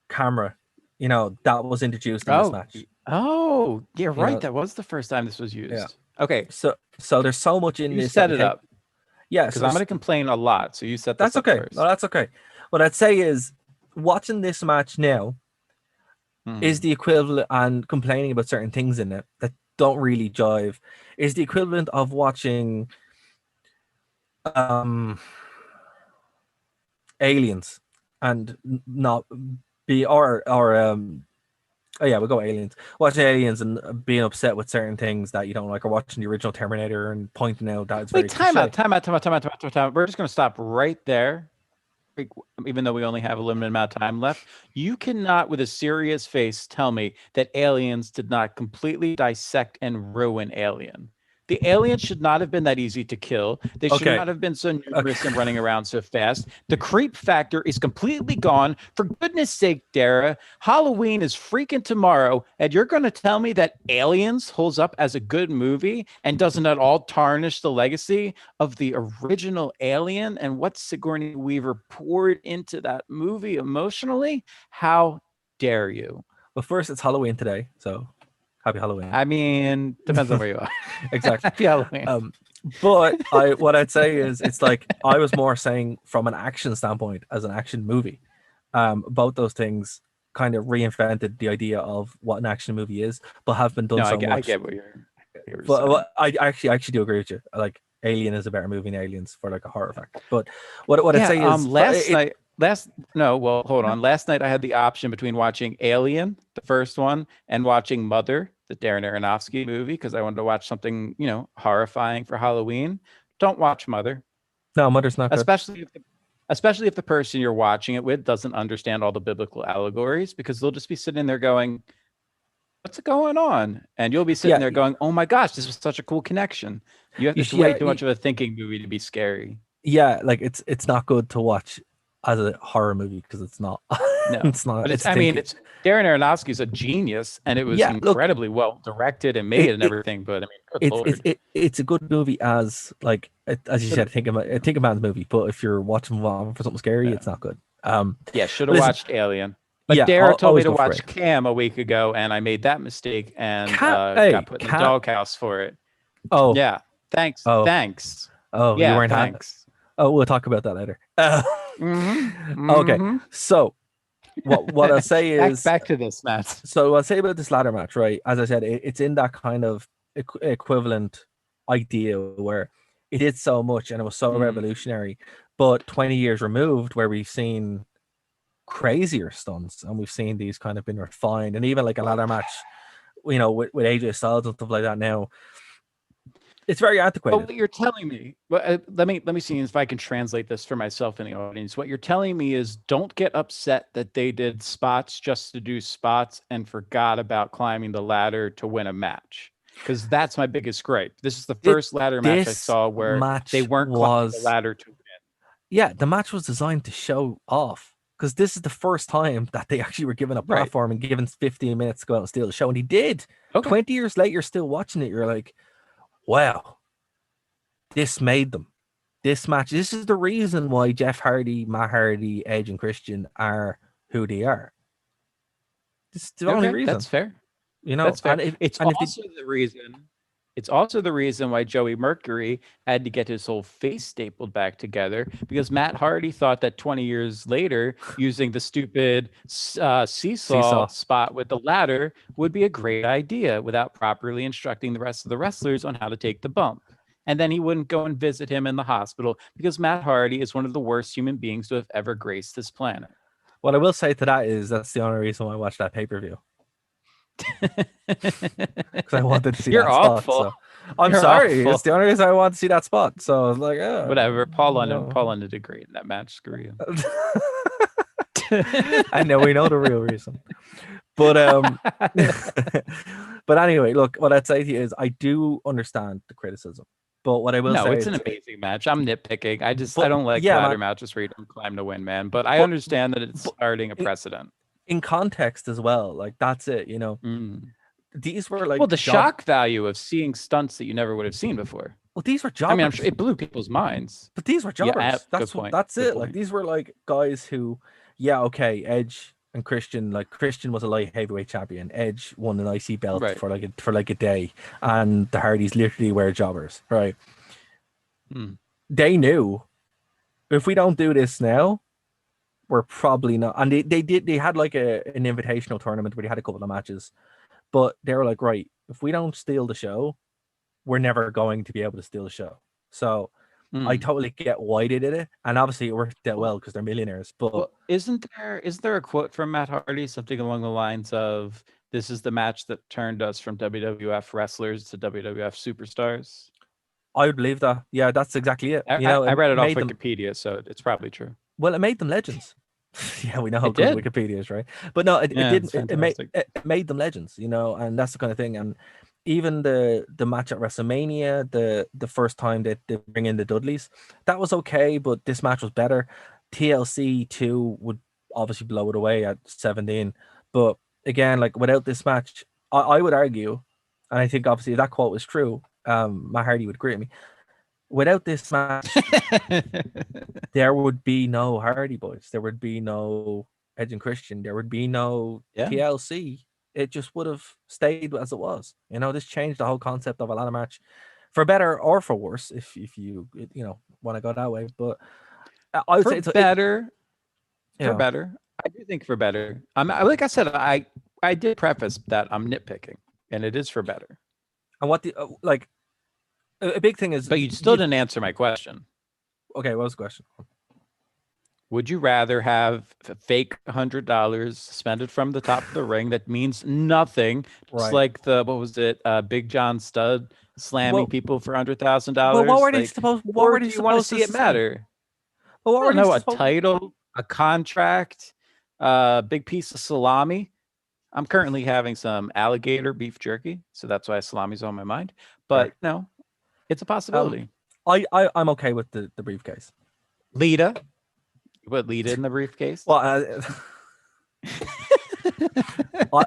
[SPEAKER 1] camera, that was introduced in this
[SPEAKER 2] Oh,
[SPEAKER 1] match.
[SPEAKER 2] oh, you're
[SPEAKER 1] You
[SPEAKER 2] right.
[SPEAKER 1] know,
[SPEAKER 2] That was the first time this was
[SPEAKER 1] yeah.
[SPEAKER 2] used. Okay,
[SPEAKER 1] So there's so much in
[SPEAKER 2] you
[SPEAKER 1] this that
[SPEAKER 2] set
[SPEAKER 1] we
[SPEAKER 2] it
[SPEAKER 1] can't.
[SPEAKER 2] up
[SPEAKER 1] Yeah.
[SPEAKER 2] because
[SPEAKER 1] So
[SPEAKER 2] I'm going
[SPEAKER 1] there's
[SPEAKER 2] to complain a lot. So you set this
[SPEAKER 1] that's
[SPEAKER 2] up
[SPEAKER 1] okay. No,
[SPEAKER 2] first.
[SPEAKER 1] that's okay. What I'd say is watching this match now is
[SPEAKER 2] Mhm.
[SPEAKER 1] the equivalent, and complaining about certain things in it that don't really jive is the equivalent of watching um Aliens and not be or oh yeah, we'll go Aliens. Watching Aliens and being upset with certain things that you don't like, or watching the original Terminator and pointing out that it's
[SPEAKER 2] Wait,
[SPEAKER 1] very
[SPEAKER 2] time out,
[SPEAKER 1] cliche.
[SPEAKER 2] time out, time out, time out, time out, time out. Time out. We're just going to stop right there. Even though we only have a limited amount of time left, you cannot, with a serious face, tell me that Aliens did not completely dissect and ruin Alien. The aliens should not have been that easy to kill. They should
[SPEAKER 1] Okay.
[SPEAKER 2] not have been so numerous
[SPEAKER 1] Okay.
[SPEAKER 2] and running around so fast. The creep factor is completely gone. For goodness sake, Dara, Halloween is freaking tomorrow, and you're going to tell me that Aliens holds up as a good movie and doesn't at all tarnish the legacy of the original Alien and what Sigourney Weaver poured into that movie emotionally? How dare you?
[SPEAKER 1] Well, first it's Halloween today, so happy Halloween.
[SPEAKER 2] I mean, depends on where you are.
[SPEAKER 1] Exactly.
[SPEAKER 2] Happy Halloween.
[SPEAKER 1] But what I'd say is it's like I was more saying from an action standpoint as an action movie. Both those things kind of reinvented the idea of what an action movie is, but have been done
[SPEAKER 2] No,
[SPEAKER 1] so
[SPEAKER 2] I
[SPEAKER 1] much.
[SPEAKER 2] get what you're
[SPEAKER 1] But
[SPEAKER 2] saying.
[SPEAKER 1] I actually do agree with you. Like Alien is a better movie than Aliens for like a horror factor. But what I'd say is
[SPEAKER 2] Hold on. Last night I had the option between watching Alien, the first one, and watching Mother, the Darren Aronofsky movie, because I wanted to watch something, horrifying for Halloween. Don't watch Mother,
[SPEAKER 1] no, Mother's not good.
[SPEAKER 2] especially if the person you're watching it with doesn't understand all the biblical allegories, because they'll just be sitting there going, what's going on? And you'll be sitting there going, oh my gosh, this was such a cool connection. It's way too much of a thinking movie to be scary.
[SPEAKER 1] Yeah, like it's not good to watch as a horror movie because it's not.
[SPEAKER 2] No,
[SPEAKER 1] it's not.
[SPEAKER 2] but it's Darren Aronofsky's a genius, and it was incredibly well directed and made and everything. But I mean, good Lord.
[SPEAKER 1] It's a good movie as as you said, think about the movie. But if you're watching for something scary, it's not good.
[SPEAKER 2] Should have watched Alien. But Dara told me to watch Cam a week ago, and I made that mistake and got put in the doghouse for it.
[SPEAKER 1] Oh,
[SPEAKER 2] yeah. Thanks.
[SPEAKER 1] Oh.
[SPEAKER 2] Thanks.
[SPEAKER 1] Oh,
[SPEAKER 2] yeah,
[SPEAKER 1] you weren't
[SPEAKER 2] thanks.
[SPEAKER 1] Oh, we'll talk about that later. Okay, so what I'll say is
[SPEAKER 2] back to this match.
[SPEAKER 1] So I'll say about this ladder match, right? As I said, it's in that kind of equivalent idea where it did so much and it was so revolutionary, but 20 years removed, where we've seen crazier stunts and we've seen these kind of been refined, and even like a ladder match, with AJ Styles and stuff like that now. It's very antiquated.
[SPEAKER 2] But what you're telling me, let me see if I can translate this for myself in the audience. What you're telling me is don't get upset that they did spots just to do spots and forgot about climbing the ladder to win a match. Because that's my biggest gripe. This is the first ladder match I saw where they weren't climbing the ladder to win.
[SPEAKER 1] Yeah, the match was designed to show off. Because this is the first time that they actually were given a platform and given 15 minutes to go out and steal the show. And he did. Okay. 20 years later, you're still watching it. You're like, wow, this made them. This match, this is the reason why Jeff Hardy, Matt Hardy, Edge, and Christian are who they are. This is the only reason.
[SPEAKER 2] That's fair.
[SPEAKER 1] That's fair.
[SPEAKER 2] It's also the reason why Joey Mercury had to get his whole face stapled back together, because Matt Hardy thought that 20 years later, using the stupid seesaw spot with the ladder would be a great idea without properly instructing the rest of the wrestlers on how to take the bump. And then he wouldn't go and visit him in the hospital, because Matt Hardy is one of the worst human beings to have ever graced this planet.
[SPEAKER 1] What I will say to that is that's the only reason why I watched that pay-per-view. Because I wanted to see that spot. So. I'm sorry. Awful. It's the only reason I wanted to see that spot. So I was like, oh,
[SPEAKER 2] whatever. Paul London did great in that match. Screw you.
[SPEAKER 1] I know, we know the real reason. But but anyway, look, what I'd say to you is I do understand the criticism. But what I will say,
[SPEAKER 2] it's an amazing match. I'm nitpicking. I don't like ladder matches where you don't climb to win, man. But I understand that it's starting a precedent.
[SPEAKER 1] In context as well, like that's it. These were like
[SPEAKER 2] the shock value of seeing stunts that you never would have seen before.
[SPEAKER 1] Well, these were jobbers.
[SPEAKER 2] I mean, I'm sure it blew people's minds.
[SPEAKER 1] But these were jobbers. That's it. Like these were like guys who, Edge and Christian. Like Christian was a light heavyweight champion. Edge won an IC belt for like a day, and the Hardys literally were jobbers, right? They knew if we don't do this now, we're probably not. And they had like an invitational tournament where they had a couple of matches, but they were like, right, if we don't steal the show, we're never going to be able to steal the show. So I totally get why they did it, and obviously it worked out well because they're millionaires. But
[SPEAKER 2] isn't there a quote from Matt Hardy, something along the lines of, "This is the match that turned us from WWF wrestlers to WWF superstars"?
[SPEAKER 1] I would believe that. Yeah, that's exactly it.
[SPEAKER 2] I read it off Wikipedia, so it's probably true.
[SPEAKER 1] Well, it made them legends. Yeah, we know how good Wikipedia is, right? But no, it didn't. It made them legends, and that's the kind of thing. And even the match at WrestleMania, the first time that they bring in the Dudleys, that was okay, but this match was better. TLC 2 would obviously blow it away at 17. But again, like without this match, I would argue, and I think obviously if that quote was true, Matt Hardy would agree with me. Without this match, there would be no Hardy Boys. There would be no Edge and Christian. There would be no
[SPEAKER 2] Yeah.
[SPEAKER 1] TLC. It just would have stayed as it was. You know, this changed the whole concept of a ladder match, for better or for worse, if you want to go that way. But I would
[SPEAKER 2] For
[SPEAKER 1] say it's
[SPEAKER 2] better, for
[SPEAKER 1] yeah.
[SPEAKER 2] better. I do think for better. Like I said, I did preface that I'm nitpicking, and it is for better.
[SPEAKER 1] And what the like a big thing is,
[SPEAKER 2] But you still didn't answer my question.
[SPEAKER 1] okay, what was the question?
[SPEAKER 2] Would you rather have a fake $100 suspended from the top of the ring that means nothing, just
[SPEAKER 1] Right.
[SPEAKER 2] like the what was it, Big John Studd slamming
[SPEAKER 1] Well,
[SPEAKER 2] people for $100,000?
[SPEAKER 1] well, what were they
[SPEAKER 2] Like,
[SPEAKER 1] supposed? What
[SPEAKER 2] or
[SPEAKER 1] were they
[SPEAKER 2] do you want to
[SPEAKER 1] supposed to
[SPEAKER 2] see it
[SPEAKER 1] suspend?
[SPEAKER 2] matter?
[SPEAKER 1] Well, what
[SPEAKER 2] I
[SPEAKER 1] were
[SPEAKER 2] don't
[SPEAKER 1] they
[SPEAKER 2] know, a
[SPEAKER 1] supposed?
[SPEAKER 2] title, a contract, big piece of salami. I'm currently having some alligator beef jerky, so that's why salami's on my mind. But
[SPEAKER 1] Fair.
[SPEAKER 2] no, it's a
[SPEAKER 1] Um,
[SPEAKER 2] possibility.
[SPEAKER 1] I'm okay with the briefcase.
[SPEAKER 2] Lita, you put Lita in the briefcase.
[SPEAKER 1] Well,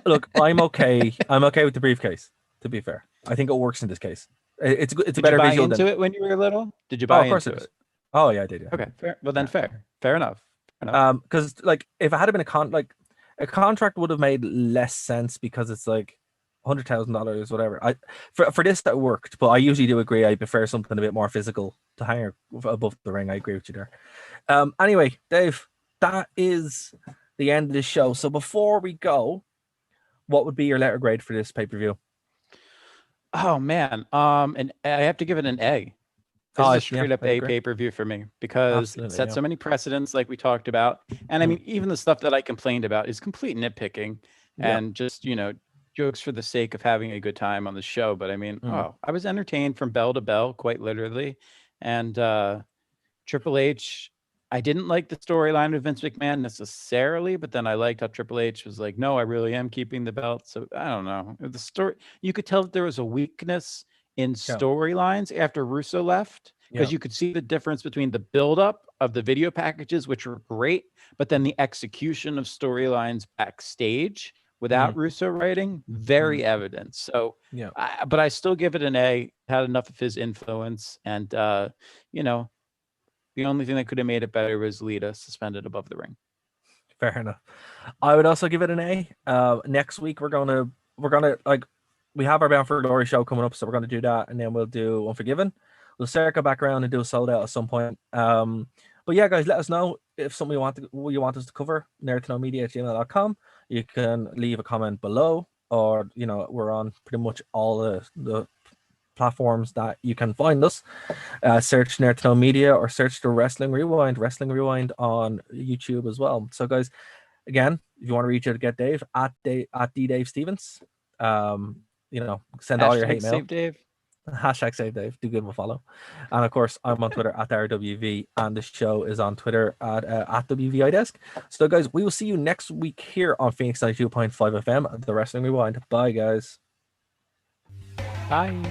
[SPEAKER 1] look, I'm okay. I'm okay with the briefcase. To be fair, I think it works in this case. It's a
[SPEAKER 2] Did you
[SPEAKER 1] better
[SPEAKER 2] buy
[SPEAKER 1] visual
[SPEAKER 2] into
[SPEAKER 1] than.
[SPEAKER 2] it when you were little? Did you
[SPEAKER 1] Oh,
[SPEAKER 2] buy
[SPEAKER 1] of course
[SPEAKER 2] into
[SPEAKER 1] it is.
[SPEAKER 2] it?
[SPEAKER 1] Oh yeah, I did. Yeah.
[SPEAKER 2] Okay, fair. Well then,
[SPEAKER 1] Yeah.
[SPEAKER 2] fair enough. Fair enough.
[SPEAKER 1] Because like if it had been a contract would have made less sense because it's like $100,000, whatever. For this that worked, but I usually do agree. I prefer something a bit more physical to hang above the ring. I agree with you there. Anyway, Dave, that is the end of this show. So before we go, what would be your letter grade for this pay-per-view?
[SPEAKER 2] Oh man, and I have to give it an A. This is
[SPEAKER 1] Oh
[SPEAKER 2] a
[SPEAKER 1] yeah,
[SPEAKER 2] straight up
[SPEAKER 1] I'd
[SPEAKER 2] A
[SPEAKER 1] agree.
[SPEAKER 2] pay-per-view for me because it
[SPEAKER 1] Absolutely,
[SPEAKER 2] set
[SPEAKER 1] yeah.
[SPEAKER 2] so many precedents, like we talked about. And I
[SPEAKER 1] Mm.
[SPEAKER 2] mean, even the stuff that I complained about is complete nitpicking
[SPEAKER 1] Yeah.
[SPEAKER 2] and just, jokes for the sake of having a good time on the show. But I mean,
[SPEAKER 1] Mm.
[SPEAKER 2] I was entertained from bell to bell, quite literally. And Triple H, I didn't like the storyline of Vince McMahon necessarily, but then I liked how Triple H was like, no, I really am keeping the belt. So I don't know. The story, you could tell that there was a weakness in
[SPEAKER 1] Yeah.
[SPEAKER 2] storylines after Russo left
[SPEAKER 1] Yeah.
[SPEAKER 2] because you could see the difference between the buildup of the video packages, which were great, but then the execution of storylines backstage without
[SPEAKER 1] Mm.
[SPEAKER 2] Russo writing, very
[SPEAKER 1] Mm.
[SPEAKER 2] evident. So,
[SPEAKER 1] Yeah.
[SPEAKER 2] but I still give it an A. Had enough of his influence, and you know, the only thing that could have made it better was Lita suspended above the ring.
[SPEAKER 1] Fair enough. I would also give it an A. Next week we're gonna like we have our Bound for Glory show coming up, so we're gonna do that, and then we'll do Unforgiven. We'll circle back around and do a sold out at some point. But yeah, guys, let us know if something you want us to cover. nerdtoknowmedia@gmail.com. You can leave a comment below, or we're on pretty much all the platforms that you can find us. Search Nerd to Know Media or search the Wrestling Rewind on YouTube as well. So, guys, again, if you want to reach out to get Dave at D Dave Stevens, send all your
[SPEAKER 2] Hashtag
[SPEAKER 1] hate mail.
[SPEAKER 2] save Dave.
[SPEAKER 1] Hashtag save Dave. Do good of a follow. And of course, I'm on Twitter at RWV, and the show is on Twitter at WVI Desk. So, guys, we will see you next week here on Phoenix 92.5 FM, the Wrestling Rewind. Bye, guys.
[SPEAKER 2] Bye.